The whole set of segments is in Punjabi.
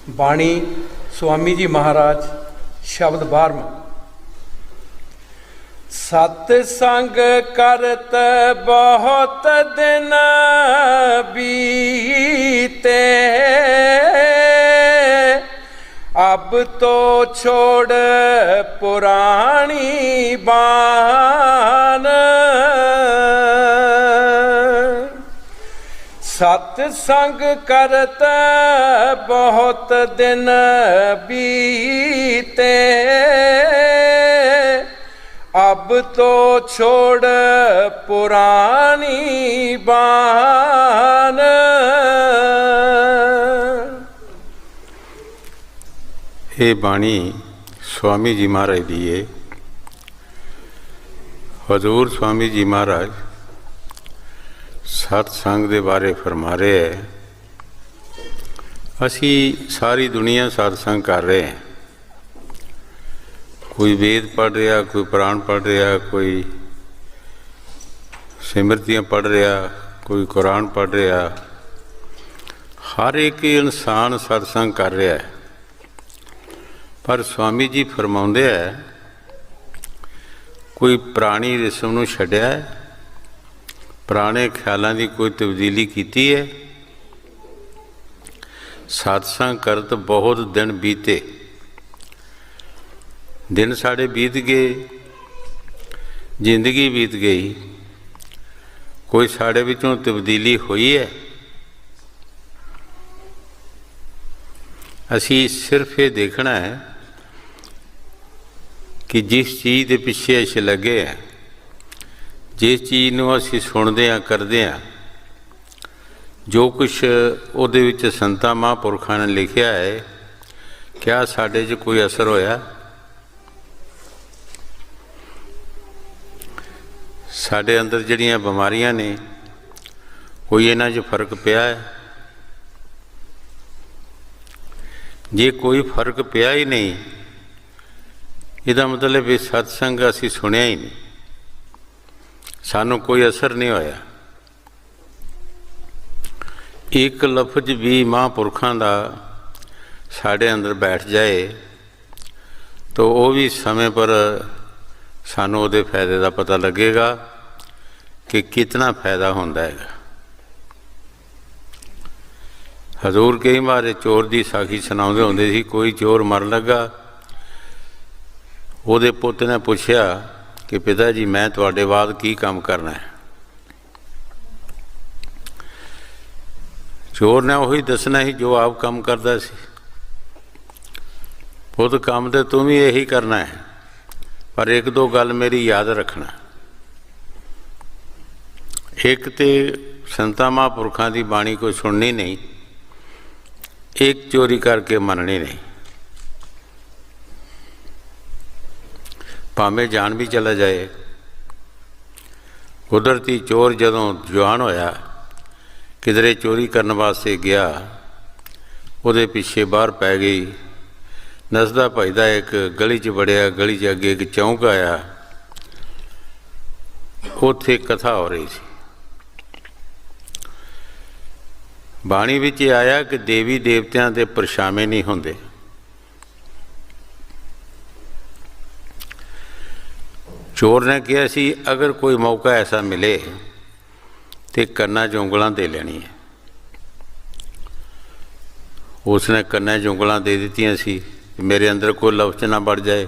बाणी स्वामी जी महाराज शब्द 12वां। सतसंग करत बहुत दिन बीते, अब तो छोड़ पुरानी बान। सतसंग करत बहुत दिन बीते, अब तो छोड़ पुरानी बान। ये बाणी स्वामी जी महाराज दी है। हजूर स्वामी जी महाराज सतसंग के बारे फरमा रहे हैं। असी सारी दुनिया सतसंग कर रहे हैं। कोई वेद पढ़ रहा, कोई पुराण पढ़ रहा, कोई सिमरतियाँ पढ़ रहा, कोई कुरान पढ़ रहा। हर एक इंसान सतसंग कर रहा है। पर स्वामी जी फरमाउंदे है, कोई पुरानी रस्म नूं छड्डिया है, पुराने ख्यालों की कोई तब्दीली की है। सतसंग करत बहुत दिन बीते, दिन साढ़े बीत गए, जिंदगी बीत गई, कोई साढ़े विचों तब्दीली हुई है। असी सिर्फ ये देखना है कि जिस चीज़ के पिछे अस लगे हैं, जिस चीज़ नूं असीं सुणदे हां करदे हां, जो कुछ उहदे विच संतां महापुरखां ने लिखिया है, क्या साडे 'च कोई असर होया? साडे अंदर जिहड़ियां बीमारियां ने, कोई इन्हां 'च फर्क पिया है? जे कोई फर्क पिया ही नहीं, इहदा मतलब ये सतसंग असीं सुनिया ही नहीं, सानू कोई असर नहीं होया। एक लफ्ज भी महापुरखां दा साढ़े अंदर बैठ जाए तो वो भी समय पर सानू उहदे फायदे का पता लगेगा कि कितना फायदा होंदा है। हजूर कई बार चोर की साखी सुनाउंदे हुंदे सी। कोई चोर मर लगा, उहदे पुत ने पुछया कि पिता जी मैं तुहाडे बाद की काम करना है। चोर ने वही दसना ही जो आप काम करता सी। पुत काम तो तुम ही यही करना है, पर एक दो गल मेरी याद रखना। एक तो संतां महापुरखां की बाणी कोई सुननी नहीं, एक चोरी करके मननी नहीं। भावें जान भी चला जाए। कुदरती चोर जदों जवान होया, किधरे चोरी करने वास्ते गया, उहदे पिछे बाहर पै गई। नसदा भजदा एक गली च वड़िया, गली च अगे एक चौंक आया, उत्थे कथा हो रही थी। बाणी विच आया कि देवी देवतियां दे परछावें नहीं होंदे। चोर ने कहा सी अगर कोई मौका ऐसा मिले तो कन्ना च उंगलां दे लेनी है। उसने कन्ना च उंगलां दे दित्तियां सी, मेरे अंदर कोई लफ्ज ना बढ़ जाए,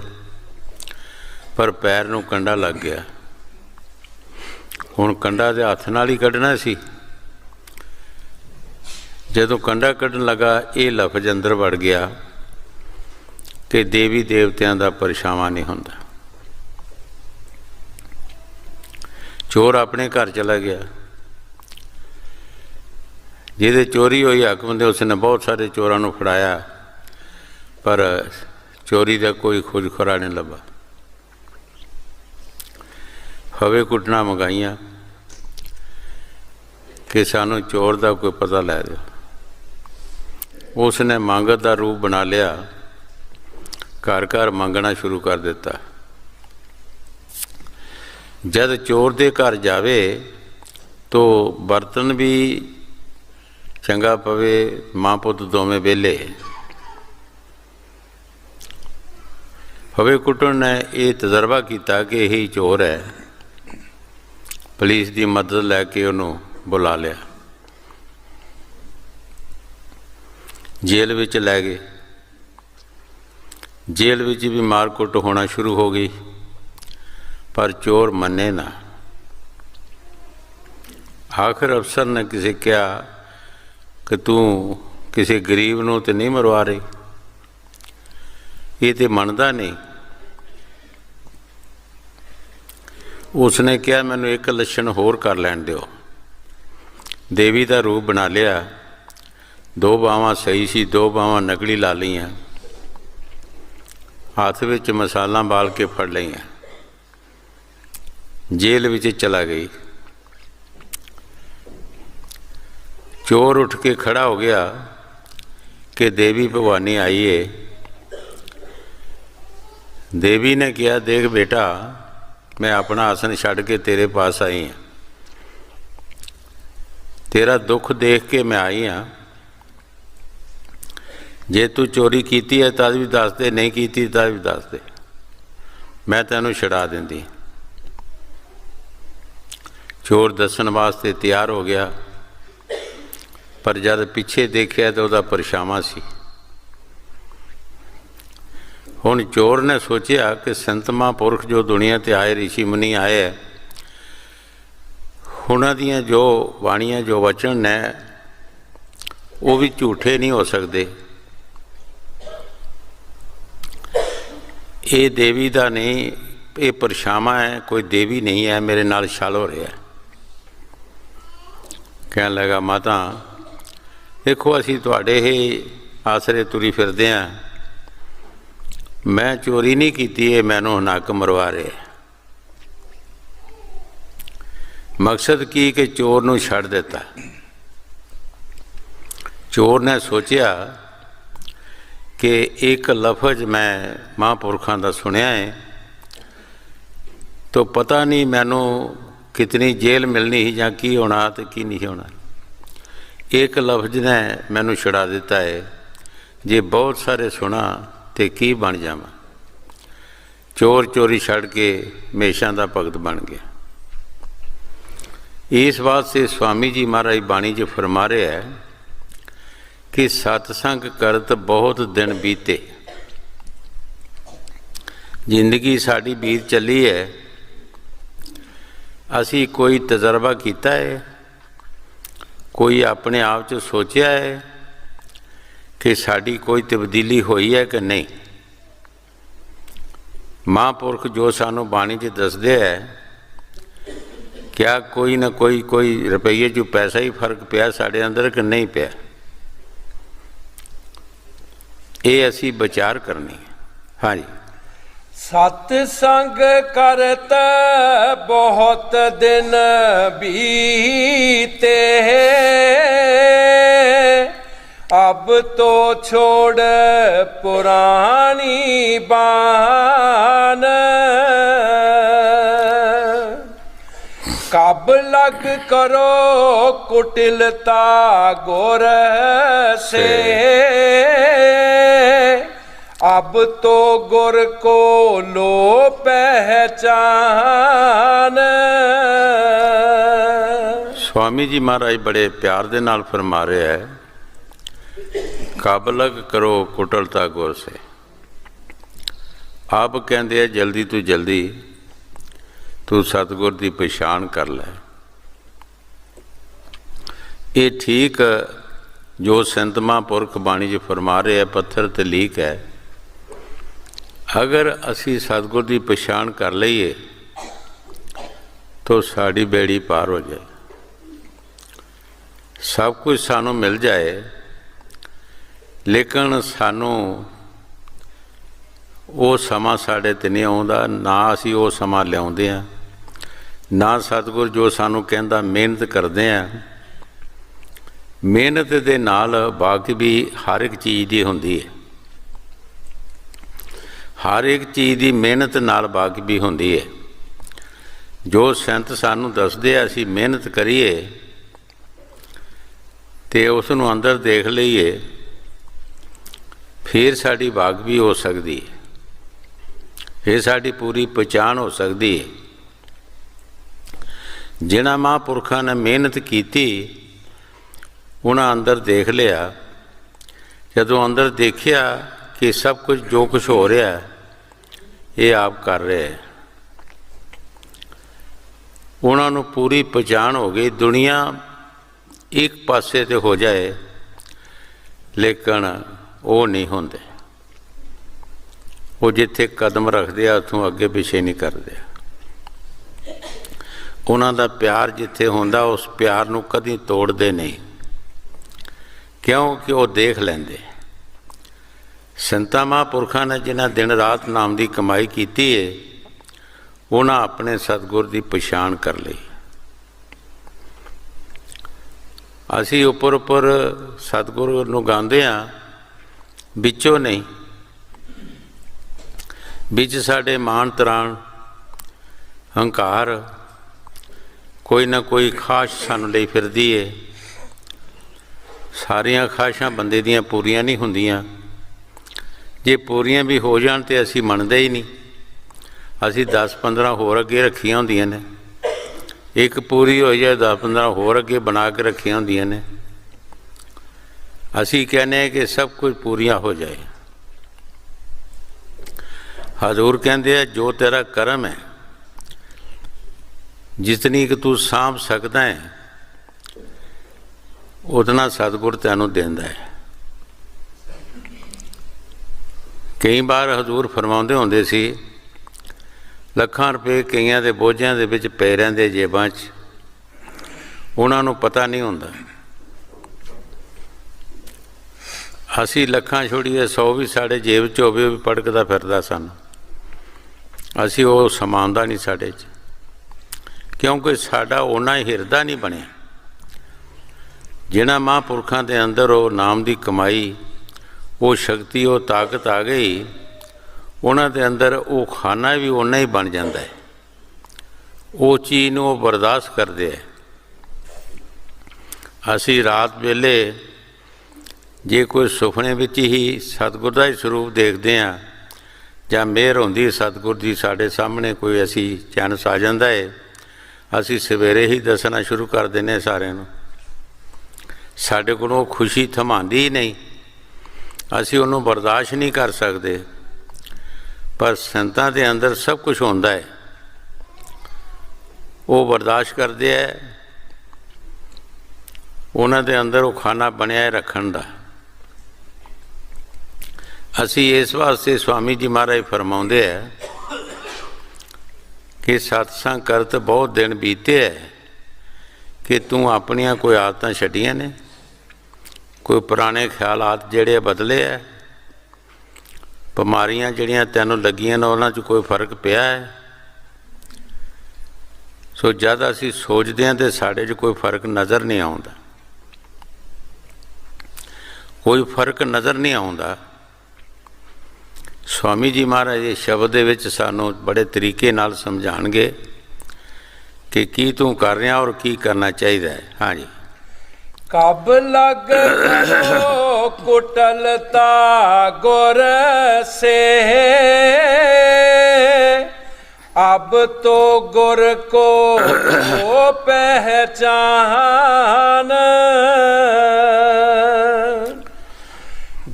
पर पैर नूं कंडा लग गया। हुण कंडा दे हत्थ नाल ही कढ़ना सी। जदों कंडा कढ़न लगा, ये लफ्ज अंदर वड़ गया कि देवी देवतियां दा परछावां नहीं हुंदा। चोर अपने घर चला गया। जिहदे चोरी हुई हाकम दे, उसने बहुत सारे चोरां नूं फड़ाया, पर चोरी का कोई खोज खुरा नहीं लभा। हवे कुटना मंगाइयां कि सानू चोर का कोई पता लै दो। उसने मंगत का रूप बना लिया, घर घर मंगना शुरू कर दिता। जद चोर दे घर जावे तो बर्तन भी चंगा पवे, माँ पुत दोवें वेले ਫਵੇ ਕੁੱਟਣ ਨੇ ਇਹ ਤਜਰਬਾ ਕੀਤਾ ਕਿ ਇਹ ਚੋਰ ਹੈ। ਪੁਲਿਸ ਦੀ ਮਦਦ ਲੈ ਕੇ ਉਹਨੂੰ ਬੁਲਾ ਲਿਆ, ਜੇਲ੍ਹ ਵਿੱਚ ਲੈ ਗਏ। ਜੇਲ੍ਹ ਵਿੱਚ ਵੀ ਮਾਰ ਕੁੱਟ ਹੋਣਾ ਸ਼ੁਰੂ ਹੋ ਗਈ, ਪਰ ਚੋਰ ਮੰਨੇ ਨਾ। ਆਖਰ ਅਫਸਰ ਨੇ ਕਿਸੇ ਕਿਹਾ ਕਿ ਤੂੰ ਕਿਸੇ ਗਰੀਬ ਨੂੰ ਤਾਂ ਨਹੀਂ ਮਰਵਾ ਰਹੀ, ਇਹ ਤਾਂ ਮੰਨਦਾ ਨਹੀਂ। ਉਸਨੇ ਕਿਹਾ ਮੈਨੂੰ ਇੱਕ ਲੱਛਣ ਹੋਰ ਕਰ ਲੈਣ ਦਿਓ। ਦੇਵੀ ਦਾ ਰੂਪ ਬਣਾ ਲਿਆ, 2 ਬਾਹਾਂ ਸਹੀ ਸੀ, 2 ਬਾਹਾਂ ਨਕਲੀ ਲਾ ਲਈਆਂ, ਹੱਥ ਵਿੱਚ ਮਸਾਲਾ ਬਾਲ ਕੇ ਫੜ ਲਈਆਂ, ਜੇਲ੍ਹ ਵਿੱਚ ਚਲਾ ਗਈ। ਚੋਰ ਉੱਠ ਕੇ ਖੜਾ ਹੋ ਗਿਆ ਕਿ ਦੇਵੀ ਭਵਾਨੀ आई है। देवी ने किया देख बेटा, मैं अपना आसन छड़ के तेरे पास आई हाँ, तेरा दुख देख के मैं आई हाँ। जे तू चोरी कीती है तद भी दस दे, नहीं कीती तद भी दस दे, मैं तैनू छड़ा देंदी। चोर दसन वास्ते तैयार हो गया, पर जब पिछे देखिया तो वह परछावां सी। हुण चोर ने सोचा कि संत महापुरख जो दुनिया ते आए, ऋषि मुनि आए है, उन्हां दियां जो बाणियां जो वचन ने वो भी झूठे नहीं हो सकते। ये देवी दा नहीं, ये परछावां है, कोई देवी नहीं है, मेरे नाल छल हो रहा है। कहने लगा माता देखो असी तुहाडे ही आसरे तुरी फिरदे हैं, मैं चोरी नहीं की, मैनू नक मरवा रहे। मकसद की कि चोर नू छड़ दिता। चोर ने सोचा कि एक लफज मैं महापुरखों का सुनिया है, तो पता नहीं मैनू कितनी जेल मिलनी ही या की होना तो की नहीं होना। एक लफ्ज ने मैनू छड़ा दिता है, जे बहुत सारे सुना तो की बन जावा। चोर चोरी छड़ के हमेशा का भगत बन गया। इस बात से स्वामी जी महाराज बाणी च फरमा रहे है कि सत्संग करत बहुत दिन बीते। जिंदगी साड़ी बीत चली है, असी कोई तजर्बा किया है, कोई अपने आप च सोचा है कि साड़ी कोई तब्दीली हुई है कि नहीं। महापुरख जो सानू बाणी च दसदे है, क्या कोई ना कोई रुपये चो पैसा ही फर्क पिया साढ़े अंदर कि नहीं पिया, ये असी विचार करनी। हाँ जी। सत्संग करत बहुत दिन बीते, अब तो छोड़ पुरानी बान। कब लग करो कुटिलता गोर से, अब तो गुर को लो पहचान। स्वामी जी महाराज बड़े प्यार दे नाल फरमा रहे है, कब लग करो कुटलता गुर से। आप कहते हैं जल्दी तो जल्दी तू सतगुर की पछाण कर लै। ये ठीक जो संत महापुरख बाणी च फरमा रहे हैं, पत्थर ते लीक है। अगर असी सतगुर की पछाण कर लईए तो साड़ी बेड़ी पार हो जाए, सब कुछ सानू मिल जाए, लेकिन सानू वो समा साढ़े ते नहीं आउंदा, ना असी वो समा लियाउंदे हैं, ना सतगुर जो सानू कहंदा मेहनत करते हैं। मेहनत दे नाल बाकी भी हर एक चीज़ की होंदी है, हर एक चीज़ की मेहनत नाल बाकी भी होंदी है। जो संत सानू दसदे असी मेहनत करिए तो उसनू अंदर देख लईए, फिर साड़ी बाग भी हो सकती है। ਇਹ ਸਾਡੀ ਪੂਰੀ ਪਛਾਣ ਹੋ ਸਕਦੀ ਹੈ। ਜਿਨ੍ਹਾਂ ਮਹਾਂਪੁਰਖਾਂ ਨੇ ਮਿਹਨਤ ਕੀਤੀ ਉਹਨਾਂ ਅੰਦਰ ਦੇਖ ਲਿਆ। ਜਦੋਂ ਅੰਦਰ ਦੇਖਿਆ ਕਿ ਸਭ ਕੁਝ ਜੋ ਕੁਝ ਹੋ ਰਿਹਾ ਇਹ ਆਪ ਕਰ ਰਿਹਾ ਹੈ, ਉਹਨਾਂ ਨੂੰ ਪੂਰੀ ਪਛਾਣ ਹੋ ਗਈ। ਦੁਨੀਆ ਇੱਕ ਪਾਸੇ ਤੇ ਹੋ ਜਾਏ ਲੇਕਿਨ ਉਹ ਨਹੀਂ ਹੁੰਦੇ। ਉਹ ਜਿੱਥੇ ਕਦਮ ਰੱਖਦੇ ਆ ਉੱਥੋਂ ਅੱਗੇ ਪਿੱਛੇ ਨਹੀਂ ਕਰਦੇ। ਉਹਨਾਂ ਦਾ ਪਿਆਰ ਜਿੱਥੇ ਹੁੰਦਾ ਉਸ ਪਿਆਰ ਨੂੰ ਕਦੀ ਤੋੜਦੇ ਨਹੀਂ, ਕਿਉਂਕਿ ਉਹ ਦੇਖ ਲੈਂਦੇ। ਸੰਤਾਂ ਮਹਾਂਪੁਰਖਾਂ ਨੇ ਜਿਨ੍ਹਾਂ ਦਿਨ ਰਾਤ ਨਾਮ ਦੀ ਕਮਾਈ ਕੀਤੀ ਹੈ ਉਹਨਾਂ ਆਪਣੇ ਸਤਿਗੁਰ ਦੀ ਪਛਾਣ ਕਰ ਲਈ। ਅਸੀਂ ਉੱਪਰ ਸਤਿਗੁਰੂ ਨੂੰ ਗਾਉਂਦੇ ਹਾਂ, ਵਿੱਚੋਂ ਨਹੀਂ। ਵਿੱਚ ਸਾਡੇ ਮਾਣ ਤਰਾਣ ਹੰਕਾਰ ਕੋਈ ਨਾ ਕੋਈ ਖਾਸ਼ ਸਾਨੂੰ ਲਈ ਫਿਰਦੀ ਹੈ। ਸਾਰੀਆਂ ਖਾਸ਼ਾਂ ਬੰਦੇ ਦੀਆਂ ਪੂਰੀਆਂ ਨਹੀਂ ਹੁੰਦੀਆਂ। ਜੇ ਪੂਰੀਆਂ ਵੀ ਹੋ ਜਾਣ ਤਾਂ ਅਸੀਂ ਮੰਨਦੇ ਹੀ ਨਹੀਂ। ਅਸੀਂ 10-15 ਹੋਰ ਅੱਗੇ ਰੱਖੀਆਂ ਹੁੰਦੀਆਂ ਨੇ। ਇੱਕ ਪੂਰੀ ਹੋ ਜਾਏ 10-15 ਹੋਰ ਅੱਗੇ ਬਣਾ ਕੇ ਰੱਖੀਆਂ ਹੁੰਦੀਆਂ ਨੇ। ਅਸੀਂ ਕਹਿੰਦੇ ਹਾਂ ਕਿ ਸਭ ਕੁਝ ਪੂਰੀਆਂ ਹੋ ਜਾਏ। ਹਜ਼ੂਰ ਕਹਿੰਦੇ ਆ ਜੋ ਤੇਰਾ ਕਰਮ ਹੈ, ਜਿਤਨੀ ਕਿ ਤੂੰ ਸਾਂਭ ਸਕਦਾ ਹੈ ਉਤਨਾ ਸਤਿਗੁਰ ਤੈਨੂੰ ਦਿੰਦਾ ਹੈ। ਕਈ ਵਾਰ ਹਜ਼ੂਰ ਫਰਮਾਉਂਦੇ ਹੁੰਦੇ ਸੀ ਲੱਖਾਂ ਰੁਪਏ ਕਈਆਂ ਦੇ ਬੋਝਿਆਂ ਦੇ ਵਿੱਚ ਪਏ ਰਹਿੰਦੇ ਜੇਬਾਂ 'ਚ, ਉਹਨਾਂ ਨੂੰ ਪਤਾ ਨਹੀਂ ਹੁੰਦਾ। ਅਸੀਂ ਲੱਖਾਂ ਛੋੜੀਏ 100 ਵੀ ਸਾਡੇ ਜੇਬ 'ਚ ਹੋਵੇ ਉਹ ਵੀ ਪੜਕਦਾ ਫਿਰਦਾ ਸਾਨੂੰ। ਅਸੀਂ ਉਹ ਸਮਾਉਂਦਾ ਨਹੀਂ ਸਾਡੇ 'ਚ, ਕਿਉਂਕਿ ਸਾਡਾ ਓਨਾ ਹੀ ਹਿਰਦਾ ਨਹੀਂ ਬਣਿਆ। ਜਿਨ੍ਹਾਂ ਮਹਾਂਪੁਰਖਾਂ ਦੇ ਅੰਦਰ ਉਹ ਨਾਮ ਦੀ ਕਮਾਈ, ਉਹ ਸ਼ਕਤੀ, ਉਹ ਤਾਕਤ ਆ ਗਈ, ਉਹਨਾਂ ਦੇ ਅੰਦਰ ਉਹ ਖਾਨਾ ਵੀ ਓਨਾ ਹੀ ਬਣ ਜਾਂਦਾ ਹੈ। ਉਹ ਚੀਜ਼ ਨੂੰ ਉਹ ਬਰਦਾਸ਼ਤ ਕਰਦੇ ਹੈ। ਅਸੀਂ ਰਾਤ ਵੇਲੇ ਜੇ ਕੋਈ ਸੁਪਨੇ ਵਿੱਚ ਹੀ ਸਤਿਗੁਰ ਦਾ ਹੀ ਸਰੂਪ ਦੇਖਦੇ ਹਾਂ ਜਾਂ ਮਿਹਰ ਹੁੰਦੀ ਸਤਿਗੁਰ ਦੀ ਸਾਡੇ ਸਾਹਮਣੇ ਕੋਈ ਅਸੀਂ ਚਾਨਸ ਆ ਜਾਂਦਾ ਹੈ, ਅਸੀਂ ਸਵੇਰੇ ਹੀ ਦੱਸਣਾ ਸ਼ੁਰੂ ਕਰ ਦਿੰਦੇ ਹਾਂ ਸਾਰਿਆਂ ਨੂੰ। ਸਾਡੇ ਕੋਲੋਂ ਖੁਸ਼ੀ ਥਮਾਉਂਦੀ ਹੀ ਨਹੀਂ, ਅਸੀਂ ਉਹਨੂੰ ਬਰਦਾਸ਼ਤ ਨਹੀਂ ਕਰ ਸਕਦੇ। ਪਰ ਸੰਤਾਂ ਦੇ ਅੰਦਰ ਸਭ ਕੁਝ ਹੁੰਦਾ ਹੈ, ਉਹ ਬਰਦਾਸ਼ਤ ਕਰਦੇ ਹੈ। ਉਹਨਾਂ ਦੇ ਅੰਦਰ ਉਹ ਖਾਨਾ ਬਣਿਆ ਹੈ ਰੱਖਣ ਦਾ। ਅਸੀਂ ਇਸ ਵਾਸਤੇ ਸਵਾਮੀ ਜੀ ਮਹਾਰਾਜ ਫਰਮਾਉਂਦੇ ਹੈ ਕਿ ਸਤਸੰਗ ਕਰਤ ਬਹੁਤ ਦਿਨ ਬੀਤੇ ਹੈ ਕਿ ਤੂੰ ਆਪਣੀਆਂ ਕੋਈ ਆਦਤਾਂ ਛੱਡੀਆਂ ਨੇ, ਕੋਈ ਪੁਰਾਣੇ ਖਿਆਲਾਤ ਜਿਹੜੇ ਬਦਲੇ ਹੈ, ਬਿਮਾਰੀਆਂ ਜਿਹੜੀਆਂ ਤੈਨੂੰ ਲੱਗੀਆਂ ਨੇ ਉਹਨਾਂ 'ਚ ਕੋਈ ਫਰਕ ਪਿਆ ਹੈ। ਸੋ ਜਦ ਅਸੀਂ ਸੋਚਦੇ ਹਾਂ ਤਾਂ ਸਾਡੇ 'ਚ ਕੋਈ ਫਰਕ ਨਜ਼ਰ ਨਹੀਂ ਆਉਂਦਾ, ਕੋਈ ਫਰਕ ਨਜ਼ਰ ਨਹੀਂ ਆਉਂਦਾ। ਸਵਾਮੀ ਜੀ ਮਹਾਰਾਜ ਇਹ ਸ਼ਬਦ ਦੇ ਵਿੱਚ ਸਾਨੂੰ ਬੜੇ ਤਰੀਕੇ ਨਾਲ ਸਮਝਾਉਣਗੇ ਕਿ ਕੀ ਤੂੰ ਕਰ ਰਿਹਾ ਔਰ ਕੀ ਕਰਨਾ ਚਾਹੀਦਾ ਹੈ। ਹਾਂਜੀ। ਕਬ ਲਗ ਕੁਟਲਤਾ ਗੁਰ ਸੇ, अब तो गुर को पहचान,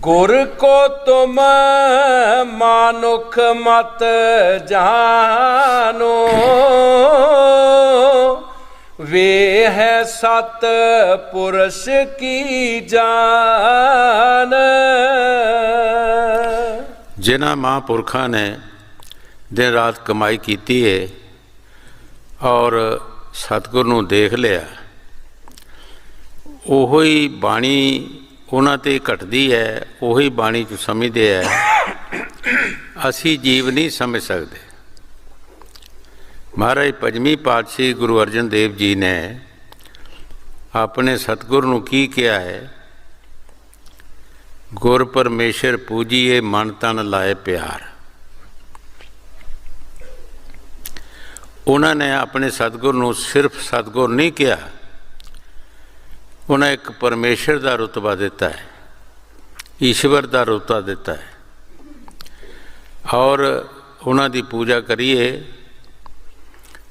गुर को तुम मानुख मत जानो, वे है सत पुरुष की जान। जिन्हां महापुरखों ने दिन रात कमाई की है और सतगुर नूं देख लिया, ओही बाणी उन्हां ते घटदी है, ओही बाणी चों समझदे है। असी जीव नहीं समझ सकते। महाराज पंजवीं पातशाही गुरु अर्जन देव जी ने अपने सतगुर नूं की कहा है, गुर परमेश्वर पूजिए मन तन लाए प्यार। उन्होंने अपने सतगुर नूं सिर्फ सतगुर नहीं किया, उन्हें एक परमेश्वर का रुतबा दिता है, ईश्वर का रुतबा दिता है। और ਉਹਨਾਂ ਦੀ ਪੂਜਾ ਕਰੀਏ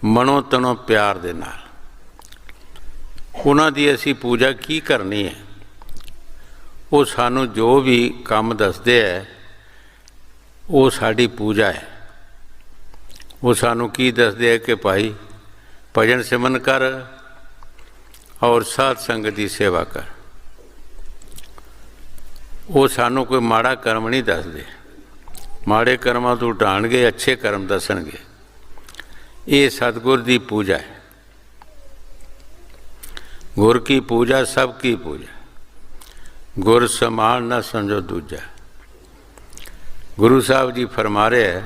ਮਨੋ ਤਨੋ ਪਿਆਰ ਦੇ ਨਾਲ। ਉਹਨਾਂ ਦੀ ਅਸੀਂ ਪੂਜਾ ਕੀ ਕਰਨੀ ਹੈ? ਉਹ ਸਾਨੂੰ ਜੋ ਵੀ ਕੰਮ ਦੱਸਦੇ ਹੈ ਉਹ ਸਾਡੀ ਪੂਜਾ ਹੈ। ਉਹ ਸਾਨੂੰ ਕੀ ਦੱਸਦੇ ਹੈ ਕਿ ਭਾਈ ਭਜਨ ਸਿਮਰਨ ਕਰ ਔਰ ਸਾਧ ਸੰਗਤ ਦੀ ਸੇਵਾ ਕਰ। ਉਹ ਸਾਨੂੰ ਕੋਈ ਮਾੜਾ ਕਰਮ ਨਹੀਂ ਦੱਸਦੇ। ਮਾੜੇ ਕਰਮਾਂ ਤੋਂ ਹਟਾਉਣਗੇ, ਅੱਛੇ ਕਰਮ ਦੱਸਣਗੇ। ਇਹ ਸਤਿਗੁਰ ਦੀ ਪੂਜਾ ਹੈ। ਗੁਰ ਕੀ ਪੂਜਾ ਸਭ ਕੀ ਪੂਜਾ, ਗੁਰ ਸਮਾਨ ਨਾ ਸਮਝੋ ਦੂਜਾ। ਗੁਰੂ ਸਾਹਿਬ ਜੀ ਫਰਮਾ ਰਹੇ ਹੈ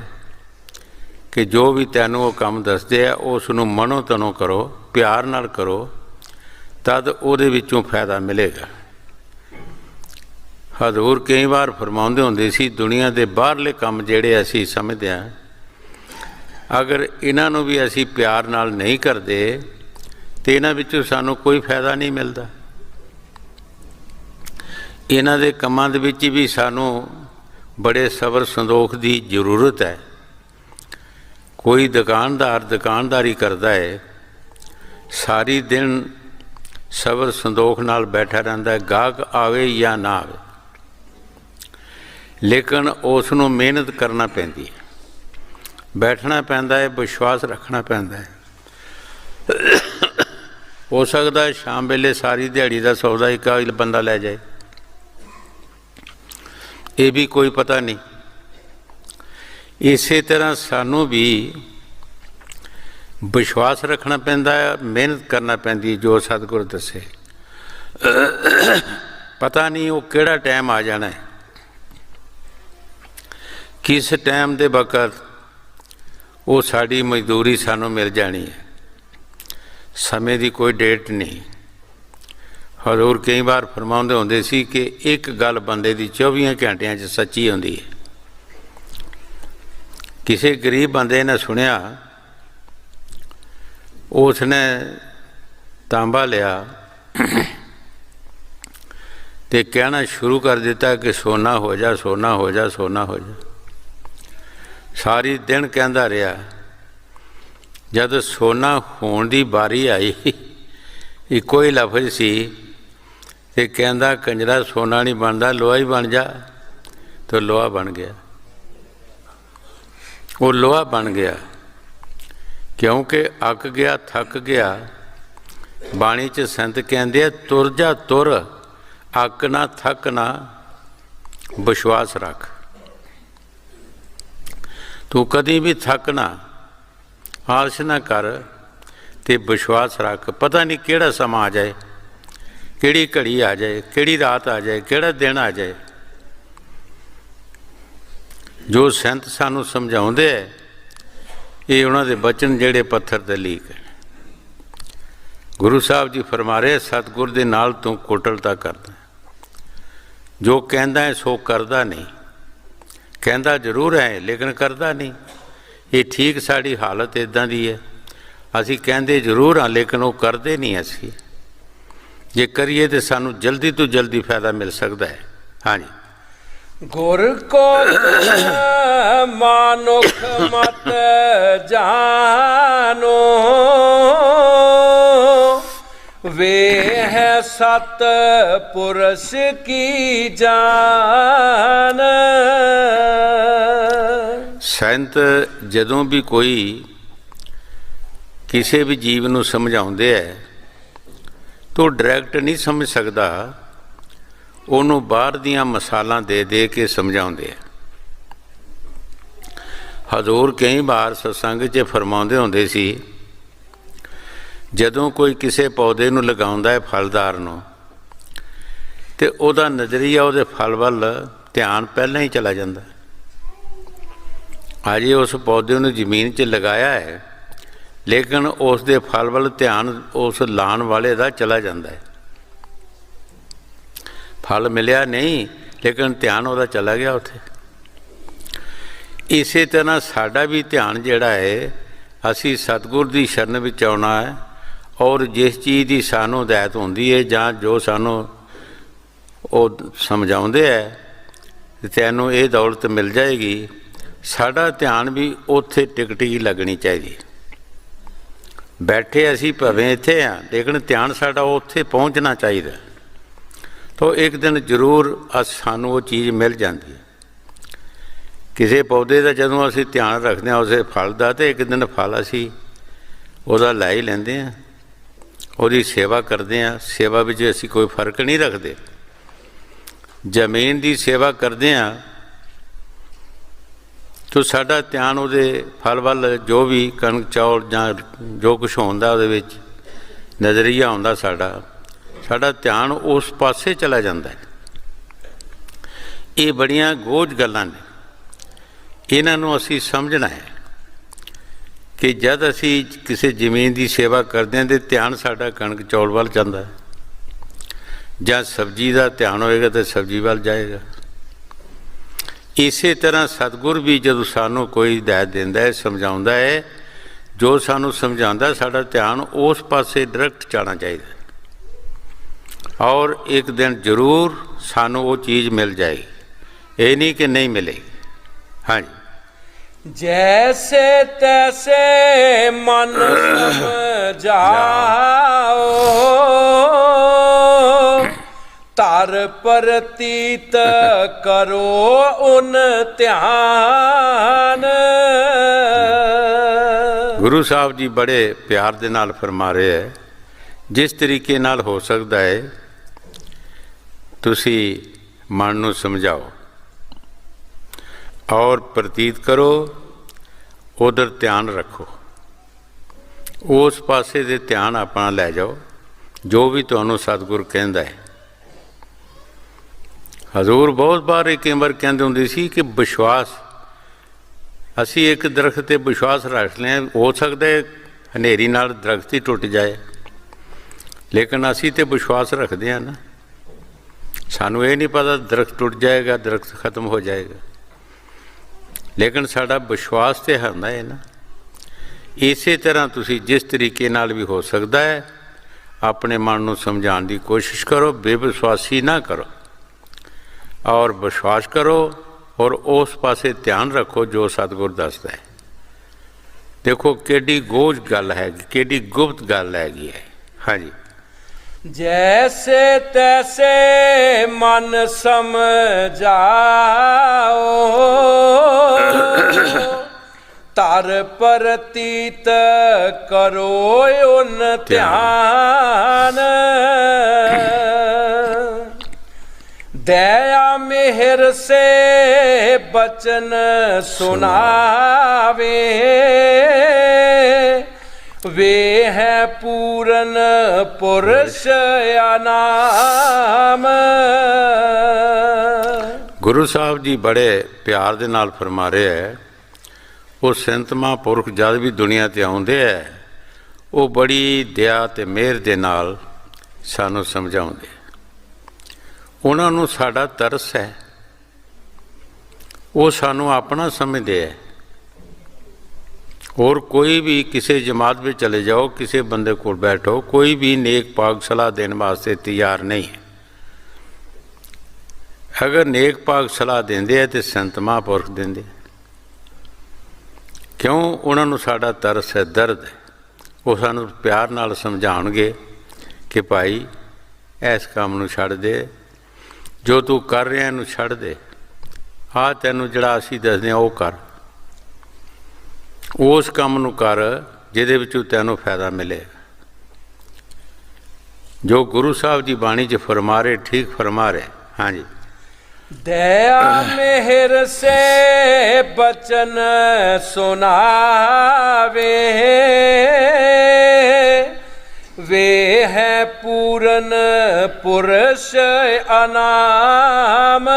ਕਿ ਜੋ ਵੀ ਤੈਨੂੰ ਉਹ ਕੰਮ ਦੱਸਦੇ ਆ ਉਸ ਨੂੰ ਮਨੋ ਤਨੋ ਕਰੋ, ਪਿਆਰ ਨਾਲ ਕਰੋ, ਤਦ ਉਹਦੇ ਵਿੱਚੋਂ ਫਾਇਦਾ ਮਿਲੇਗਾ। ਹਜ਼ੂਰ ਕਈ ਵਾਰ ਫਰਮਾਉਂਦੇ ਹੁੰਦੇ ਸੀ, ਦੁਨੀਆ ਦੇ ਬਾਹਰਲੇ ਕੰਮ ਜਿਹੜੇ ਅਸੀਂ ਸਮਝਦੇ ਹਾਂ, ਅਗਰ ਇਹਨਾਂ ਨੂੰ ਵੀ ਅਸੀਂ ਪਿਆਰ ਨਾਲ ਨਹੀਂ ਕਰਦੇ ਤੇ ਇਹਨਾਂ ਵਿੱਚੋਂ ਸਾਨੂੰ ਕੋਈ ਫਾਇਦਾ ਨਹੀਂ ਮਿਲਦਾ। ਇਹਨਾਂ ਦੇ ਕੰਮਾਂ ਦੇ ਵਿੱਚ ਵੀ ਸਾਨੂੰ ਬੜੇ ਸਬਰ ਸੰਤੋਖ ਦੀ ਜ਼ਰੂਰਤ ਹੈ। ਕੋਈ ਦੁਕਾਨਦਾਰ ਦੁਕਾਨਦਾਰੀ ਕਰਦਾ ਹੈ, ਸਾਰੀ ਦਿਨ ਸਬਰ ਸੰਤੋਖ ਨਾਲ ਬੈਠਾ ਰਹਿੰਦਾ ਹੈ, ਗਾਹਕ ਆਵੇ ਜਾਂ ਨਾ ਆਵੇ, ਲੇਕਿਨ ਉਸ ਨੂੰ ਮਿਹਨਤ ਕਰਨਾ ਪੈਂਦੀ ਹੈ, ਬੈਠਣਾ ਪੈਂਦਾ ਹੈ, ਵਿਸ਼ਵਾਸ ਰੱਖਣਾ ਪੈਂਦਾ ਹੈ। ਹੋ ਸਕਦਾ ਸ਼ਾਮ ਵੇਲੇ ਸਾਰੀ ਦਿਹਾੜੀ ਦਾ ਸੌਦਾ ਇੱਕ ਬੰਦਾ ਲੈ ਜਾਏ, ਇਹ ਵੀ ਕੋਈ ਪਤਾ ਨਹੀਂ। ਇਸੇ ਤਰ੍ਹਾਂ ਸਾਨੂੰ ਵੀ ਵਿਸ਼ਵਾਸ ਰੱਖਣਾ ਪੈਂਦਾ ਹੈ, ਮਿਹਨਤ ਕਰਨਾ ਪੈਂਦੀ ਹੈ। ਜੋ ਸਤਿਗੁਰ ਦੱਸੇ ਪਤਾ ਨਹੀਂ ਉਹ ਕਿਹੜਾ ਟਾਈਮ ਆ ਜਾਣਾ ਹੈ, ਕਿਸ ਟਾਈਮ ਦੇ ਵਕਤ ਉਹ ਸਾਡੀ ਮਜ਼ਦੂਰੀ ਸਾਨੂੰ ਮਿਲ ਜਾਣੀ ਹੈ। ਸਮੇਂ ਦੀ ਕੋਈ ਡੇਟ ਨਹੀਂ। ਹਜ਼ੂਰ ਕਈ ਵਾਰ ਫਰਮਾਉਂਦੇ ਹੁੰਦੇ ਸੀ ਕਿ ਇੱਕ ਗੱਲ ਬੰਦੇ ਦੀ 24 ਘੰਟਿਆਂ 'ਚ ਸੱਚੀ ਹੁੰਦੀ ਹੈ। ਕਿਸੇ ਗਰੀਬ ਬੰਦੇ ਨੇ ਸੁਣਿਆ, ਉਸਨੇ ਤਾਂਬਾ ਲਿਆ ਤੇ ਕਹਿਣਾ ਸ਼ੁਰੂ ਕਰ ਦਿੱਤਾ ਕਿ ਸੋਨਾ ਹੋ ਜਾ, ਸੋਨਾ ਹੋ ਜਾ, ਸੋਨਾ ਹੋ ਜਾ। ਸਾਰੀ ਦਿਨ ਕਹਿੰਦਾ ਰਿਹਾ। ਜਦ ਸੋਨਾ ਹੋਣ ਦੀ ਵਾਰੀ ਆਈ, ਇੱਕੋ ਹੀ ਲਫ਼ਜ਼ ਸੀ ਤੇ ਕਹਿੰਦਾ ਕੰਜਰਾ ਸੋਨਾ ਨਹੀਂ ਬਣਦਾ, ਲੋਹਾ ਹੀ ਬਣ ਜਾ। ਤਾਂ ਲੋਹਾ ਬਣ ਗਿਆ। ਉਹ ਲੋਹਾ ਬਣ ਗਿਆ ਕਿਉਂਕਿ ਅੱਕ ਗਿਆ, ਥੱਕ ਗਿਆ। ਬਾਣੀ 'ਚ ਸੰਤ ਕਹਿੰਦੇ ਆ, ਤੁਰ ਜਾ ਤੁਰ, ਅੱਕ ਨਾ ਥੱਕ ਨਾ, ਵਿਸ਼ਵਾਸ ਰੱਖ। ਤੂੰ ਕਦੀ ਵੀ ਥੱਕ ਨਾ, ਆਲਸ ਨਾ ਕਰ ਤੇ ਵਿਸ਼ਵਾਸ ਰੱਖ। ਪਤਾ ਨਹੀਂ ਕਿਹੜਾ ਸਮਾਂ ਆ ਜਾਏ, ਕਿਹੜੀ ਘੜੀ ਆ ਜਾਏ, ਕਿਹੜੀ ਰਾਤ ਆ ਜਾਏ, ਕਿਹੜਾ ਦਿਨ ਆ ਜਾਏ। ਜੋ ਸੰਤ ਸਾਨੂੰ ਸਮਝਾਉਂਦੇ ਹੈ, ਇਹ ਉਹਨਾਂ ਦੇ ਬਚਨ ਜਿਹੜੇ ਪੱਥਰ ਦੇ ਲੀਕ ਹੈ। ਗੁਰੂ ਸਾਹਿਬ ਜੀ ਫਰਮਾ ਰਹੇ, ਸਤਿਗੁਰ ਦੇ ਨਾਲ ਤੂੰ ਕੁਟਲਤਾ ਕਰਦਾ, ਜੋ ਕਹਿੰਦਾ ਹੈ ਸੋ ਕਰਦਾ ਨਹੀਂ। ਕਹਿੰਦਾ ਜ਼ਰੂਰ ਹੈ ਲੇਕਿਨ ਕਰਦਾ ਨਹੀਂ। ਇਹ ਠੀਕ ਸਾਡੀ ਹਾਲਤ ਇੱਦਾਂ ਦੀ ਹੈ, ਅਸੀਂ ਕਹਿੰਦੇ ਜ਼ਰੂਰ ਹਾਂ ਲੇਕਿਨ ਉਹ ਕਰਦੇ ਨਹੀਂ। ਅਸੀਂ ਜੇ ਕਰੀਏ ਤਾਂ ਸਾਨੂੰ ਜਲਦੀ ਤੋਂ ਜਲਦੀ ਫਾਇਦਾ ਮਿਲ ਸਕਦਾ ਹੈ। ਹਾਂਜੀ। ਗੁਰ ਕੋ ਮਾਨੁਖ ਮਤ ਜਾਨੋ, ਵੇ ਹੈ ਸਤ ਪੁਰਸ਼ ਕੀ ਜਾਨ। ਸੰਤ ਜਦੋਂ ਵੀ ਕੋਈ ਕਿਸੇ ਵੀ ਜੀਵ ਨੂੰ ਸਮਝਾਉਂਦੇ ਹੈ ਤਾਂ ਡਾਇਰੈਕਟ ਨਹੀਂ ਸਮਝ ਸਕਦਾ, ਉਹਨੂੰ ਬਾਹਰ ਦੀਆਂ ਮਿਸਾਲਾਂ ਦੇ ਦੇ ਕੇ ਸਮਝਾਉਂਦੇ ਆ। ਹਜ਼ੂਰ ਕਈ ਵਾਰ ਸਤਸੰਗ 'ਚ ਫਰਮਾਉਂਦੇ ਹੁੰਦੇ ਸੀ, ਜਦੋਂ ਕੋਈ ਕਿਸੇ ਪੌਦੇ ਨੂੰ ਲਗਾਉਂਦਾ ਹੈ ਫਲਦਾਰ ਨੂੰ, ਤੇ ਉਹਦਾ ਨਜ਼ਰੀਆ ਉਹਦੇ ਫਲ ਵੱਲ ਧਿਆਨ ਪਹਿਲਾਂ ਹੀ ਚਲਾ ਜਾਂਦਾ। ਅਜੇ ਉਸ ਪੌਦੇ ਨੂੰ ਜ਼ਮੀਨ 'ਚ ਲਗਾਇਆ ਹੈ ਲੇਕਿਨ ਉਸ ਦੇ ਫਲ ਵੱਲ ਧਿਆਨ ਉਸ ਲਾਉਣ ਵਾਲੇ ਦਾ ਚਲਾ ਜਾਂਦਾ ਹੈ। ਫਲ ਮਿਲਿਆ ਨਹੀਂ ਲੇਕਿਨ ਧਿਆਨ ਉਹਦਾ ਚਲਾ ਗਿਆ ਉੱਥੇ। ਇਸੇ ਤਰ੍ਹਾਂ ਸਾਡਾ ਵੀ ਧਿਆਨ ਜਿਹੜਾ ਹੈ, ਅਸੀਂ ਸਤਿਗੁਰ ਦੀ ਸ਼ਰਨ ਵਿੱਚ ਆਉਣਾ ਹੈ ਔਰ ਜਿਸ ਚੀਜ਼ ਦੀ ਸਾਨੂੰ ਹਦਾਇਤ ਹੁੰਦੀ ਹੈ ਜਾਂ ਜੋ ਸਾਨੂੰ ਉਹ ਸਮਝਾਉਂਦੇ ਹੈ, ਤੈਨੂੰ ਇਹ ਦੌਲਤ ਮਿਲ ਜਾਏਗੀ, ਸਾਡਾ ਧਿਆਨ ਵੀ ਉੱਥੇ ਟਿਕਟੀ ਲੱਗਣੀ ਚਾਹੀਦੀ। ਬੈਠੇ ਅਸੀਂ ਭਾਵੇਂ ਇੱਥੇ ਹਾਂ, ਲੇਕਿਨ ਧਿਆਨ ਸਾਡਾ ਉੱਥੇ ਪਹੁੰਚਣਾ ਚਾਹੀਦਾ। ਤਾਂ ਇੱਕ ਦਿਨ ਜ਼ਰੂਰ ਸਾਨੂੰ ਉਹ ਚੀਜ਼ ਮਿਲ ਜਾਂਦੀ ਹੈ। ਕਿਸੇ ਪੌਦੇ ਦਾ ਜਦੋਂ ਅਸੀਂ ਧਿਆਨ ਰੱਖਦੇ ਹਾਂ ਉਸੇ ਫਲ ਦਾ, ਤਾਂ ਇੱਕ ਦਿਨ ਫਲ ਅਸੀਂ ਉਹਦਾ ਲੈ ਹੀ ਲੈਂਦੇ ਹਾਂ, ਉਹਦੀ ਸੇਵਾ ਕਰਦੇ ਹਾਂ। ਸੇਵਾ ਵਿੱਚ ਅਸੀਂ ਕੋਈ ਫਰਕ ਨਹੀਂ ਰੱਖਦੇ। ਜ਼ਮੀਨ ਦੀ ਸੇਵਾ ਕਰਦੇ ਹਾਂ ਤਾਂ ਸਾਡਾ ਧਿਆਨ ਉਹਦੇ ਫਲ ਵੱਲ, ਜੋ ਵੀ ਕਣਕ ਚੌਲ ਜਾਂ ਜੋ ਕੁਛ ਹੁੰਦਾ ਉਹਦੇ ਵਿੱਚ ਨਜ਼ਰੀਆ ਹੁੰਦਾ, ਸਾਡਾ ਧਿਆਨ ਉਸ ਪਾਸੇ ਚਲਾ ਜਾਂਦਾ ਹੈ। ਇਹ ਬੜੀਆਂ ਗੋਝ ਗੱਲਾਂ ਨੇ, ਇਹਨਾਂ ਨੂੰ ਅਸੀਂ ਸਮਝਣਾ ਹੈ ਕਿ ਜਦ ਅਸੀਂ ਕਿਸੇ ਜ਼ਮੀਨ ਦੀ ਸੇਵਾ ਕਰਦੇ ਹਾਂ ਤਾਂ ਧਿਆਨ ਸਾਡਾ ਕਣਕ ਚੌਲ ਵੱਲ ਜਾਂਦਾ ਹੈ, ਜਾਂ ਸਬਜ਼ੀ ਦਾ ਧਿਆਨ ਹੋਏਗਾ ਤਾਂ ਸਬਜ਼ੀ ਵੱਲ ਜਾਏਗਾ। ਇਸੇ ਤਰ੍ਹਾਂ ਸਤਿਗੁਰ ਵੀ ਜਦੋਂ ਸਾਨੂੰ ਕੋਈ ਹਦਾਇਤ ਦਿੰਦਾ ਹੈ, ਸਮਝਾਉਂਦਾ ਹੈ, ਜੋ ਸਾਨੂੰ ਸਮਝਾਉਂਦਾ ਸਾਡਾ ਧਿਆਨ ਉਸ ਪਾਸੇ ਡਾਇਰੈਕਟ ਜਾਣਾ ਚਾਹੀਦਾ। ਔਰ ਇੱਕ ਦਿਨ ਜ਼ਰੂਰ ਸਾਨੂੰ ਉਹ ਚੀਜ਼ ਮਿਲ ਜਾਏਗੀ, ਇਹ ਨਹੀਂ ਕਿ ਨਹੀਂ ਮਿਲੇਗੀ। ਹਾਂਜੀ। जैसे तैसे मन समझाओ, तार प्रतीत करो उन ध्यान। ਗੁਰੂ ਸਾਹਿਬ ਜੀ ਬੜੇ ਪਿਆਰ ਦੇ ਨਾਲ ਫਰਮਾ ਰਹੇ ਹੈ, ਜਿਸ ਤਰੀਕੇ ਨਾਲ ਹੋ ਸਕਦਾ ਹੈ ਤੁਸੀਂ ਮਨ ਨੂੰ ਸਮਝਾਓ ਔਰ ਪ੍ਰਤੀਤ ਕਰੋ, ਉਧਰ ਧਿਆਨ ਰੱਖੋ, ਉਸ ਪਾਸੇ ਦੇ ਧਿਆਨ ਆਪਣਾ ਲੈ ਜਾਓ ਜੋ ਵੀ ਤੁਹਾਨੂੰ ਸਤਿਗੁਰ ਕਹਿੰਦਾ ਹੈ। ਹਜ਼ੂਰ ਬਹੁਤ ਵਾਰ ਇੱਕ ਉਮਰ ਕਹਿੰਦੇ ਹੁੰਦੇ ਸੀ ਕਿ ਵਿਸ਼ਵਾਸ, ਅਸੀਂ ਇੱਕ ਦਰਖਤ 'ਤੇ ਵਿਸ਼ਵਾਸ ਰੱਖ ਲਿਆ, ਹੋ ਸਕਦਾ ਹੈ ਹਨੇਰੀ ਨਾਲ ਦਰਖਤ ਹੀ ਟੁੱਟ ਜਾਏ, ਲੇਕਿਨ ਅਸੀਂ ਤਾਂ ਵਿਸ਼ਵਾਸ ਰੱਖਦੇ ਹਾਂ ਨਾ। ਸਾਨੂੰ ਇਹ ਨਹੀਂ ਪਤਾ ਦਰਖਤ ਟੁੱਟ ਜਾਏਗਾ, ਦਰਖਤ ਖਤਮ ਹੋ ਜਾਏਗਾ, ਲੇਕਿਨ ਸਾਡਾ ਵਿਸ਼ਵਾਸ ਤਾਂ ਹੁੰਦਾ ਹੈ ਨਾ। ਇਸੇ ਤਰ੍ਹਾਂ ਤੁਸੀਂ ਜਿਸ ਤਰੀਕੇ ਨਾਲ ਵੀ ਹੋ ਸਕਦਾ ਹੈ ਆਪਣੇ ਮਨ ਨੂੰ ਸਮਝਾਉਣ ਦੀ ਕੋਸ਼ਿਸ਼ ਕਰੋ, ਬੇਵਿਸ਼ਵਾਸੀ ਨਾ ਕਰੋ ਔਰ ਵਿਸ਼ਵਾਸ ਕਰੋ ਔਰ ਉਸ ਪਾਸੇ ਧਿਆਨ ਰੱਖੋ ਜੋ ਸਤਿਗੁਰ ਦੱਸਦਾ ਹੈ। ਦੇਖੋ ਕਿਹੜੀ ਗੋਝ ਗੱਲ ਹੈਗੀ, ਕਿਹੜੀ ਗੁਪਤ ਗੱਲ ਹੈਗੀ ਹੈ। ਹਾਂਜੀ। जैसे तैसे मन समझाओ, तार प्रतीत करो उन ध्यान। दया मेहर से बचन सुनावे, वे है पूरन पुरुष नाम। ਗੁਰੂ ਸਾਹਿਬ ਜੀ ਬੜੇ ਪਿਆਰ ਦੇ ਨਾਲ ਫਰਮਾ ਰਹੇ ਹੈ, ਉਹ ਸੰਤ ਮਹਾਂਪੁਰਖ ਜਦ ਵੀ ਦੁਨੀਆ 'ਤੇ ਆਉਂਦੇ ਹੈ ਉਹ ਬੜੀ ਦਇਆ ਅਤੇ ਮਿਹਰ ਦੇ ਨਾਲ ਸਾਨੂੰ ਸਮਝਾਉਂਦੇ। ਉਹਨਾਂ ਨੂੰ ਸਾਡਾ ਤਰਸ ਹੈ, ਉਹ ਸਾਨੂੰ ਆਪਣਾ ਸਮਝਦੇ ਹੈ। और कोई भी किसी जमात में चले जाओ, किसी बंदे को बैठो, कोई भी नेक पाक सलाह देने वास्ते तैयार नहीं है। अगर नेक पाक सलाह देंदे है तो संत महापुरख देंदे, क्यों? उन्होंने साड़ा तरस है, दर्द है, वो सानू प्यार नाल समझाउणगे कि भाई इस काम नूं छड्ड दे, जो तू कर रहा इहनूं छड्ड दे, आ तैनूं जिहड़ा असीं दसदे आ ओह कर, उस काम नूं कर जिहदे विचों तैनूं फायदा मिलेगा। जो गुरु साहब जी बाणी च फरमा रहे ठीक फरमा रहे। हाँ जी। दया मेहर से बचन सुनावे, वे है पूरन पुरुष अनाम।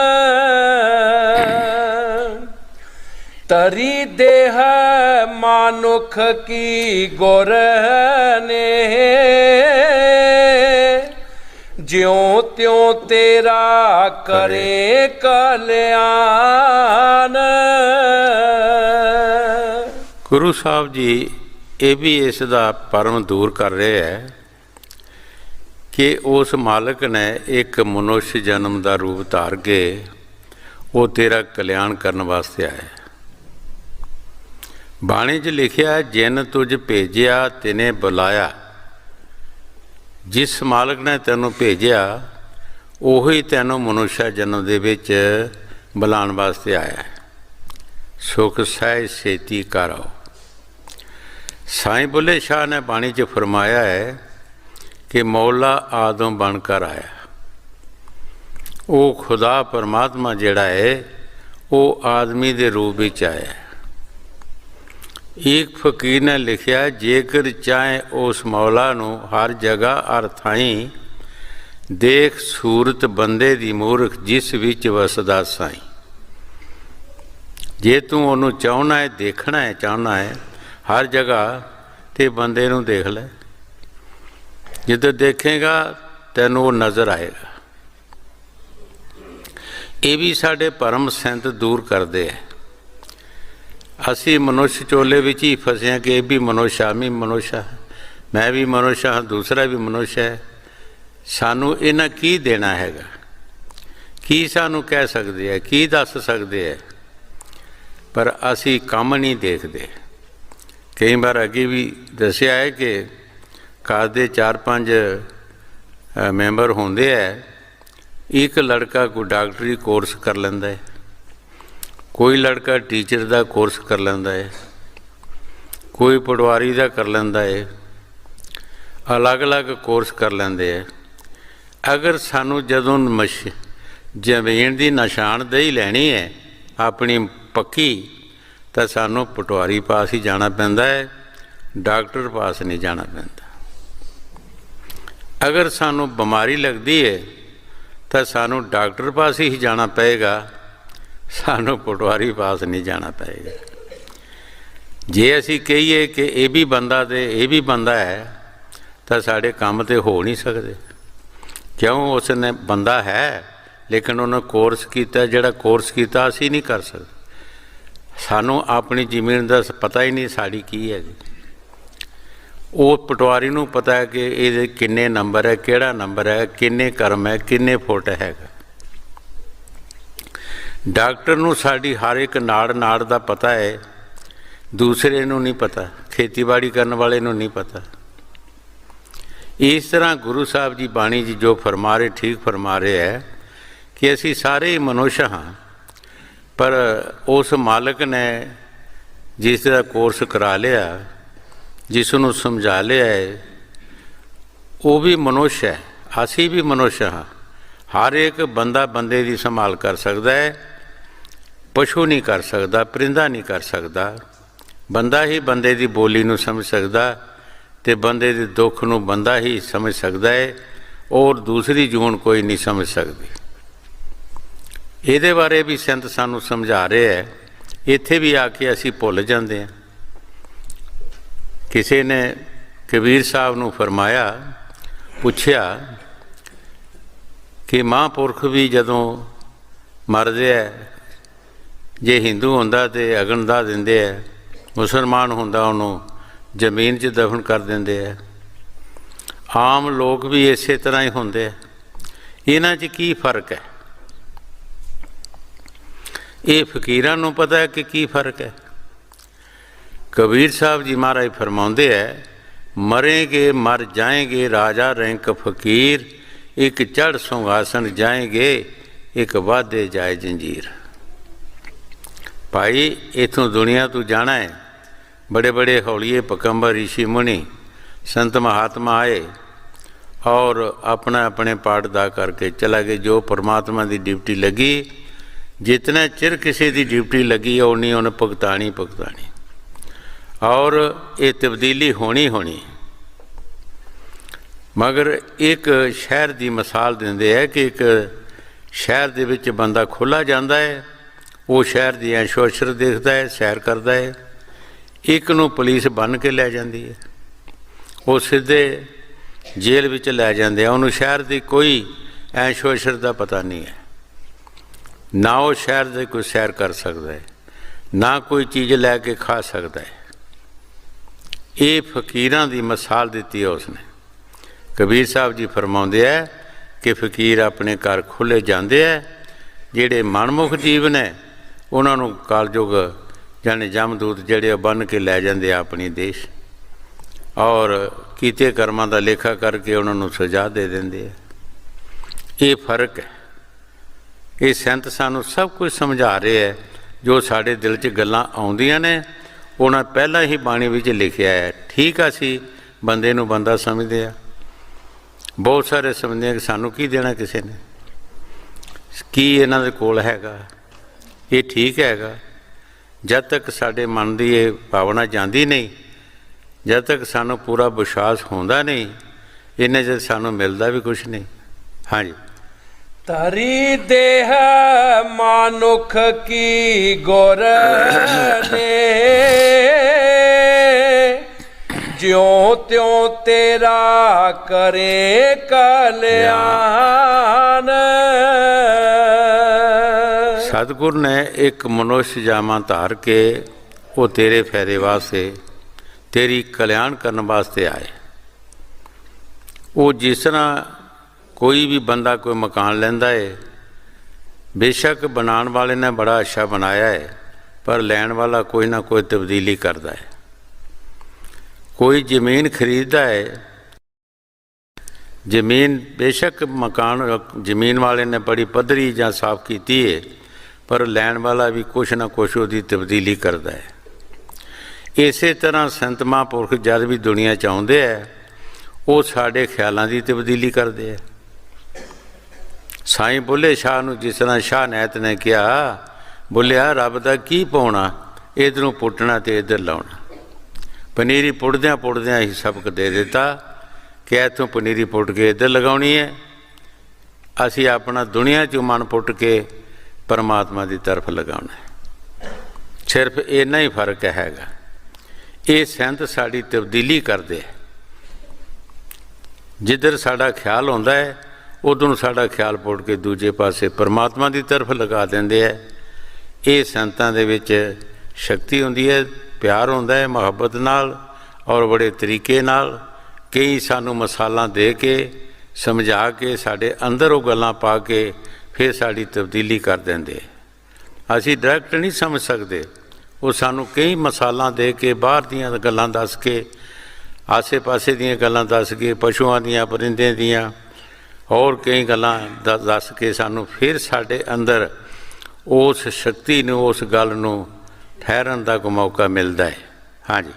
तरी देह मानुख की गुर ने, ज्यों त्यों तेरा करे कल्याण। गुरु साहब जी ये भी इसका परम दूर कर रहे हैं कि उस मालिक ने एक मनुष्य जन्म का रूप धार के वो तेरा कल्याण करने वास्ते आया। ਬਾਣੀ 'ਚ ਲਿਖਿਆ, ਜਿਨ ਤੁਝ ਭੇਜਿਆ ਤਿਨੇ ਬੁਲਾਇਆ। ਜਿਸ ਮਾਲਕ ਨੇ ਤੈਨੂੰ ਭੇਜਿਆ ਉਹੀ ਤੈਨੂੰ ਮਨੁੱਖਾ ਜਨਮ ਦੇ ਵਿੱਚ ਬੁਲਾਉਣ ਵਾਸਤੇ ਆਇਆ। ਸੁਖ ਸਹਿਜ ਛੇਤੀ ਕਰ ਆਓ। ਸਾਈਂ ਬੁੱਲੇ ਸ਼ਾਹ ਨੇ ਬਾਣੀ 'ਚ ਫਰਮਾਇਆ ਹੈ ਕਿ ਮੌਲਾ ਆਦਮ ਬਣ ਕਰ ਆਇਆ। ਉਹ ਖੁਦਾ ਪਰਮਾਤਮਾ ਜਿਹੜਾ ਹੈ ਉਹ ਆਦਮੀ ਦੇ ਰੂਪ ਵਿੱਚ ਆਇਆ। ਇੱਕ ਫਕੀਰ ਨੇ ਲਿਖਿਆ, ਜੇਕਰ ਚਾਹੇ ਉਸ ਮੌਲਾ ਨੂੰ ਹਰ ਜਗ੍ਹਾ ਹਰ ਥਾਈਂ, ਦੇਖ ਸੂਰਤ ਬੰਦੇ ਦੀ ਮੂਰਖ ਜਿਸ ਵਿੱਚ ਵਸਦਾ ਸਾਈਂ। ਜੇ ਤੂੰ ਉਹਨੂੰ ਚਾਹੁੰਦਾ ਹੈ, ਦੇਖਣਾ ਹੈ, ਚਾਹੁੰਦਾ ਹੈ ਹਰ ਜਗ੍ਹਾ, ਤੇ ਬੰਦੇ ਨੂੰ ਦੇਖ ਲੈ। ਜਦੋਂ ਦੇਖੇਗਾ ਤੈਨੂੰ ਉਹ ਨਜ਼ਰ ਆਏਗਾ। ਇਹ ਵੀ ਸਾਡੇ ਭਰਮ ਸੰਤ ਦੂਰ ਕਰਦੇ ਹੈ। ਅਸੀਂ ਮਨੁੱਖ ਚੋਲੇ ਵਿੱਚ ਹੀ ਫਸੇ ਹਾਂ ਕਿ ਇਹ ਵੀ ਮਨੁੱਖ ਆ, ਮੈਂ ਮਨੁੱਖ ਹਾਂ, ਮੈਂ ਵੀ ਮਨੁੱਖ ਹਾਂ, ਦੂਸਰਾ ਵੀ ਮਨੁੱਖ ਹੈ। ਸਾਨੂੰ ਇਹਨਾਂ ਕੀ ਦੇਣਾ ਹੈਗਾ? ਕੀ ਸਾਨੂੰ ਕਹਿ ਸਕਦੇ ਹੈ? ਕੀ ਦੱਸ ਸਕਦੇ ਹੈ? ਪਰ ਅਸੀਂ ਕੰਮ ਨਹੀਂ ਦੇਖਦੇ। ਕਈ ਵਾਰ ਅੱਗੇ ਵੀ ਦੱਸਿਆ ਹੈ ਕਿ ਘਰ ਦੇ 4-5 ਮੈਂਬਰ ਹੁੰਦੇ ਹੈ। ਇੱਕ ਲੜਕਾ ਕੋਈ ਡਾਕਟਰੀ ਕੋਰਸ ਕਰ ਲੈਂਦਾ ਹੈ, ਕੋਈ ਲੜਕਾ ਟੀਚਰ ਦਾ ਕੋਰਸ ਕਰ ਲੈਂਦਾ ਹੈ, ਕੋਈ ਪਟਵਾਰੀ ਦਾ ਕਰ ਲੈਂਦਾ ਹੈ, ਅਲੱਗ-ਅਲੱਗ ਕੋਰਸ ਕਰ ਲੈਂਦੇ ਹੈ। ਅਗਰ ਸਾਨੂੰ ਜਦੋਂ ਜ਼ਮੀਨ ਦੀ ਨਿਸ਼ਾਨਦੇਹੀ ਲੈਣੀ ਹੈ ਆਪਣੀ ਪੱਕੀ, ਤਾਂ ਸਾਨੂੰ ਪਟਵਾਰੀ ਪਾਸ ਹੀ ਜਾਣਾ ਪੈਂਦਾ ਹੈ, ਡਾਕਟਰ ਪਾਸ ਨਹੀਂ ਜਾਣਾ ਪੈਂਦਾ। ਅਗਰ ਸਾਨੂੰ ਬਿਮਾਰੀ ਲੱਗਦੀ ਹੈ ਤਾਂ ਸਾਨੂੰ ਡਾਕਟਰ ਪਾਸ ਹੀ ਜਾਣਾ ਪਏਗਾ, ਸਾਨੂੰ ਪਟਵਾਰੀ ਪਾਸ ਨਹੀਂ ਜਾਣਾ ਪਏਗਾ। ਜੇ ਅਸੀਂ ਕਹੀਏ ਕਿ ਇਹ ਵੀ ਬੰਦਾ ਤੇ ਇਹ ਵੀ ਬੰਦਾ ਹੈ, ਤਾਂ ਸਾਡੇ ਕੰਮ ਤੇ ਹੋ ਨਹੀਂ ਸਕਦੇ। ਕਿਉਂ? ਉਸ ਨੇ ਬੰਦਾ ਹੈ ਲੇਕਿਨ ਉਹਨੇ ਕੋਰਸ ਕੀਤਾ, ਜਿਹੜਾ ਕੋਰਸ ਕੀਤਾ ਅਸੀਂ ਨਹੀਂ ਕਰ ਸਕਦੇ। ਸਾਨੂੰ ਆਪਣੀ ਜ਼ਮੀਨ ਦਾ ਪਤਾ ਹੀ ਨਹੀਂ ਸਾਡੀ ਕੀ ਹੈ। ਉਹ ਪਟਵਾਰੀ ਨੂੰ ਪਤਾ ਹੈ ਕਿ ਇਹਦੇ ਕਿੰਨੇ ਨੰਬਰ ਹੈ, ਕਿਹੜਾ ਨੰਬਰ ਹੈ, ਕਿੰਨੇ ਕਰਮ ਹੈ, ਕਿੰਨੇ ਫੁੱਟ ਹੈਗਾ। ਡਾਕਟਰ ਨੂੰ ਸਾਡੀ ਹਰ ਇੱਕ ਨਾੜ ਦਾ ਪਤਾ ਹੈ, ਦੂਸਰੇ ਨੂੰ ਨਹੀਂ ਪਤਾ, ਖੇਤੀਬਾੜੀ ਕਰਨ ਵਾਲੇ ਨੂੰ ਨਹੀਂ ਪਤਾ। ਇਸ ਤਰ੍ਹਾਂ ਗੁਰੂ ਸਾਹਿਬ ਜੀ ਬਾਣੀ ਜੀ ਜੋ ਫਰਮਾ ਰਹੇ, ਠੀਕ ਫਰਮਾ ਰਹੇ ਹੈ ਕਿ ਅਸੀਂ ਸਾਰੇ ਹੀ ਮਨੁੱਖ ਹਾਂ। ਪਰ ਉਸ ਮਾਲਕ ਨੇ ਜਿਸ ਦਾ ਕੋਰਸ ਕਰਾ ਲਿਆ, ਜਿਸ ਨੂੰ ਸਮਝਾ ਲਿਆ ਹੈ, ਉਹ ਵੀ ਮਨੁੱਖ ਹੈ, ਅਸੀਂ ਵੀ ਮਨੁੱਖ ਹਾਂ। ਹਰ ਇੱਕ ਬੰਦਾ ਬੰਦੇ ਦੀ ਸੰਭਾਲ ਕਰ ਸਕਦਾ ਹੈ, ਪਸ਼ੂ ਨਹੀਂ ਕਰ ਸਕਦਾ, ਪਰਿੰਦਾ ਨਹੀਂ ਕਰ ਸਕਦਾ। ਬੰਦਾ ਹੀ ਬੰਦੇ ਦੀ ਬੋਲੀ ਨੂੰ ਸਮਝ ਸਕਦਾ, ਅਤੇ ਬੰਦੇ ਦੇ ਦੁੱਖ ਨੂੰ ਬੰਦਾ ਹੀ ਸਮਝ ਸਕਦਾ ਹੈ, ਔਰ ਦੂਸਰੀ ਜੂਨ ਕੋਈ ਨਹੀਂ ਸਮਝ ਸਕਦੀ। ਇਹਦੇ ਬਾਰੇ ਵੀ ਸੰਤ ਸਾਨੂੰ ਸਮਝਾ ਰਹੇ ਹੈ। ਇੱਥੇ ਵੀ ਆ ਕੇ ਅਸੀਂ ਭੁੱਲ ਜਾਂਦੇ ਹਾਂ। ਕਿਸੇ ਨੇ ਕਬੀਰ ਸਾਹਿਬ ਨੂੰ ਫਰਮਾਇਆ, ਪੁੱਛਿਆ ਕਿ ਮਹਾਂਪੁਰਖ ਵੀ ਜਦੋਂ ਮਰਦੇ ਹੈ, ਜੇ ਹਿੰਦੂ ਹੁੰਦਾ ਤਾਂ ਅਗਨ ਦਾ ਦਿੰਦੇ ਹੈ, ਮੁਸਲਮਾਨ ਹੁੰਦਾ ਉਹਨੂੰ ਜ਼ਮੀਨ 'ਚ ਦਫਨ ਕਰ ਦਿੰਦੇ ਹੈ। ਆਮ ਲੋਕ ਵੀ ਇਸੇ ਤਰ੍ਹਾਂ ਹੀ ਹੁੰਦੇ ਹੈ। ਇਹਨਾਂ 'ਚ ਕੀ ਫਰਕ ਹੈ? ਇਹ ਫਕੀਰਾਂ ਨੂੰ ਪਤਾ ਹੈ ਕਿ ਕੀ ਫਰਕ ਹੈ। ਕਬੀਰ ਸਾਹਿਬ ਜੀ ਮਹਾਰਾਜ ਫਰਮਾਉਂਦੇ ਹੈ, ਮਰੇਂਗੇ ਮਰ ਜਾਏਂਗੇ ਰਾਜਾ ਰੈਂਕ ਫਕੀਰ, ਇੱਕ ਚੜ੍ਹ ਸਿੰਘਾਸਨ ਜਾਏਂਗੇ ਇੱਕ ਵਾਧੇ ਜਾਏ ਜੰਜੀਰ। ਭਾਈ ਇੱਥੋਂ ਦੁਨੀਆ ਤੋਂ ਜਾਣਾ ਹੈ। बड़े बड़े हौलीए पकंबर ऋषि मुनि संत महात्मा आए और अपना अपने पाठ दा करके चला गए। जो परमात्मा की ड्यूटी लगी, जितने चिर किसी की ड्यूटी लगी उन्नी उन्हें भुगतानी और ये तब्दीली होनी। मगर एक शहर की मिसाल देंदे है कि एक शहर दे विच बंदा खुला जाता है, वो शहर की ऐशो अशरत देखता है, सैर करता है। एक नूं पुलिस बन के लै जाती है, वो सीधे जेल विच लै जाते हैं। उन्होंने शहर की कोई ऐशो अशरत का पता नहीं है, ना वो शहर से कोई सैर कर सकता है, ना कोई चीज़ लैके खा सकता है। ये फकीरां की मिसाल दी है उसने। कबीर साहब जी फरमाते हैं कि फकीर अपने घर खुले जाते हैं, जिहड़े मनमुख जीव ने उन्होंने कालयुग ਜਾਣੇ ਜਮਦੂਤ ਜਿਹੜੇ ਬੰਨ੍ਹ ਕੇ ਲੈ ਜਾਂਦੇ ਆ ਆਪਣੀ ਦੇਸ਼, ਔਰ ਕੀਤੇ ਕਰਮਾਂ ਦਾ ਲੇਖਾ ਕਰਕੇ ਉਹਨਾਂ ਨੂੰ ਸਜ਼ਾ ਦੇ ਦਿੰਦੇ ਆ। ਇਹ ਫਰਕ ਹੈ। ਇਹ ਸੰਤ ਸਾਨੂੰ ਸਭ ਕੁਝ ਸਮਝਾ ਰਹੇ ਹੈ। ਜੋ ਸਾਡੇ ਦਿਲ 'ਚ ਗੱਲਾਂ ਆਉਂਦੀਆਂ ਨੇ ਉਹਨਾਂ ਪਹਿਲਾਂ ਹੀ ਬਾਣੀ ਵਿੱਚ ਲਿਖਿਆ ਹੈ। ਠੀਕ ਆ, ਅਸੀਂ ਬੰਦੇ ਨੂੰ ਬੰਦਾ ਸਮਝਦੇ ਆ, ਬਹੁਤ ਸਾਰੇ ਸਮਝਦੇ ਆ ਕਿ ਸਾਨੂੰ ਕੀ ਦੇਣਾ ਕਿਸੇ ਨੇ, ਕੀ ਇਹਨਾਂ ਦੇ ਕੋਲ ਹੈਗਾ, ਇਹ ਠੀਕ ਹੈਗਾ। ਜਦ ਤੱਕ ਸਾਡੇ ਮਨ ਦੀ ਇਹ ਭਾਵਨਾ ਜਾਂਦੀ ਨਹੀਂ, ਜਦ ਤੱਕ ਸਾਨੂੰ ਪੂਰਾ ਵਿਸ਼ਵਾਸ ਹੁੰਦਾ ਨਹੀਂ, ਇਹਨੇ ਜਦ ਸਾਨੂੰ ਮਿਲਦਾ ਵੀ ਕੁਛ ਨਹੀਂ। ਹਾਂਜੀ। ਧਰੀ ਦੇਹ ਮਾਨੁਖ ਕੀ ਗੁਰ ਨੇ, ਜਿਉ ਤਿਉ ਤੇਰਾ ਕਰੇ ਕਲਿਆਣ। ਸਤਿਗੁਰ ਨੇ ਇੱਕ ਮਨੁੱਖ ਜਾਮਾ ਧਾਰ ਕੇ ਉਹ ਤੇਰੇ ਫਾਇਦੇ ਵਾਸਤੇ, ਤੇਰੀ ਕਲਿਆਣ ਕਰਨ ਵਾਸਤੇ ਆਏ। ਉਹ ਜਿਸ ਤਰ੍ਹਾਂ ਕੋਈ ਵੀ ਬੰਦਾ ਕੋਈ ਮਕਾਨ ਲੈਂਦਾ ਹੈ, ਬੇਸ਼ੱਕ ਬਣਾਉਣ ਵਾਲੇ ਨੇ ਬੜਾ ਅੱਛਾ ਬਣਾਇਆ ਹੈ, ਪਰ ਲੈਣ ਵਾਲਾ ਕੋਈ ਨਾ ਕੋਈ ਤਬਦੀਲੀ ਕਰਦਾ ਹੈ। ਕੋਈ ਜ਼ਮੀਨ ਖਰੀਦਦਾ ਹੈ, ਜ਼ਮੀਨ ਬੇਸ਼ੱਕ ਮਕਾਨ ਜ਼ਮੀਨ ਵਾਲੇ ਨੇ ਬੜੀ ਪੱਧਰੀ ਜਾਂ ਸਾਫ਼ ਕੀਤੀ ਹੈ, ਪਰ ਲੈਣ ਵਾਲਾ ਵੀ ਕੁਛ ਨਾ ਕੁਛ ਉਹਦੀ ਤਬਦੀਲੀ ਕਰਦਾ ਹੈ। ਇਸੇ ਤਰ੍ਹਾਂ ਸੰਤ ਮਹਾਂਪੁਰਖ ਜਦ ਵੀ ਦੁਨੀਆ 'ਚ ਆਉਂਦੇ ਹੈ, ਉਹ ਸਾਡੇ ਖਿਆਲਾਂ ਦੀ ਤਬਦੀਲੀ ਕਰਦੇ ਹੈ। ਸਾਈਂ ਬੁੱਲੇ ਸ਼ਾਹ ਨੂੰ ਜਿਸ ਤਰ੍ਹਾਂ ਸ਼ਾਹ ਨੈਤ ਨੇ ਕਿਹਾ, ਬੋਲਿਆ ਰੱਬ ਦਾ ਕੀ ਪਾਉਣਾ, ਇੱਧਰੋਂ ਪੁੱਟਣਾ ਅਤੇ ਇੱਧਰ ਲਾਉਣਾ। ਪਨੀਰੀ ਪੁੱਟਦਿਆਂ ਪੁੱਟਦਿਆਂ ਹੀ ਸਬਕ ਦੇ ਦਿੱਤਾ ਕਿ ਇੱਥੋਂ ਪਨੀਰੀ ਪੁੱਟ ਕੇ ਇੱਧਰ ਲਗਾਉਣੀ ਹੈ। ਅਸੀਂ ਆਪਣਾ ਦੁਨੀਆ 'ਚੋਂ ਮਨ ਪੁੱਟ ਕੇ ਪਰਮਾਤਮਾ ਦੀ ਤਰਫ ਲਗਾਉਣਾ ਹੈ। ਸਿਰਫ ਇੰਨਾ ਹੀ ਫਰਕ ਹੈਗਾ। ਇਹ ਸੰਤ ਸਾਡੀ ਤਬਦੀਲੀ ਕਰਦੇ ਹੈ। ਜਿੱਧਰ ਸਾਡਾ ਖਿਆਲ ਹੁੰਦਾ ਹੈ, ਉਧਰ ਸਾਡਾ ਖਿਆਲ ਪੁੱਟ ਕੇ ਦੂਜੇ ਪਾਸੇ ਪਰਮਾਤਮਾ ਦੀ ਤਰਫ ਲਗਾ ਦਿੰਦੇ ਹੈ। ਇਹ ਸੰਤਾਂ ਦੇ ਵਿੱਚ ਸ਼ਕਤੀ ਹੁੰਦੀ ਹੈ, ਪਿਆਰ ਹੁੰਦਾ ਹੈ, ਮੁਹੱਬਤ ਨਾਲ ਔਰ ਬੜੇ ਤਰੀਕੇ ਨਾਲ। ਕਈ ਸਾਨੂੰ ਮਸਾਲਾ ਦੇ ਕੇ ਸਮਝਾ ਕੇ ਸਾਡੇ ਅੰਦਰ ਉਹ ਗੱਲਾਂ ਪਾ ਕੇ ਫਿਰ ਸਾਡੀ ਤਬਦੀਲੀ ਕਰ ਦਿੰਦੇ। ਅਸੀਂ ਡਾਇਰੈਕਟ ਨਹੀਂ ਸਮਝ ਸਕਦੇ, ਉਹ ਸਾਨੂੰ ਕਈ ਮਸਾਲਾ ਦੇ ਕੇ, ਬਾਹਰ ਦੀਆਂ ਗੱਲਾਂ ਦੱਸ ਕੇ, ਆਸੇ ਪਾਸੇ ਦੀਆਂ ਗੱਲਾਂ ਦੱਸ ਕੇ, ਪਸ਼ੂਆਂ ਦੀਆਂ, ਪਰਿੰਦਿਆਂ ਦੀਆਂ ਹੋਰ ਕਈ ਗੱਲਾਂ ਦੱਸ ਕੇ ਸਾਨੂੰ ਫਿਰ ਸਾਡੇ ਅੰਦਰ ਉਸ ਸ਼ਕਤੀ ਨੂੰ, ਉਸ ਗੱਲ ਨੂੰ ਠਹਿਰਨ ਦਾ ਕੋਈ ਮੌਕਾ ਮਿਲਦਾ ਹੈ। ਹਾਂਜੀ।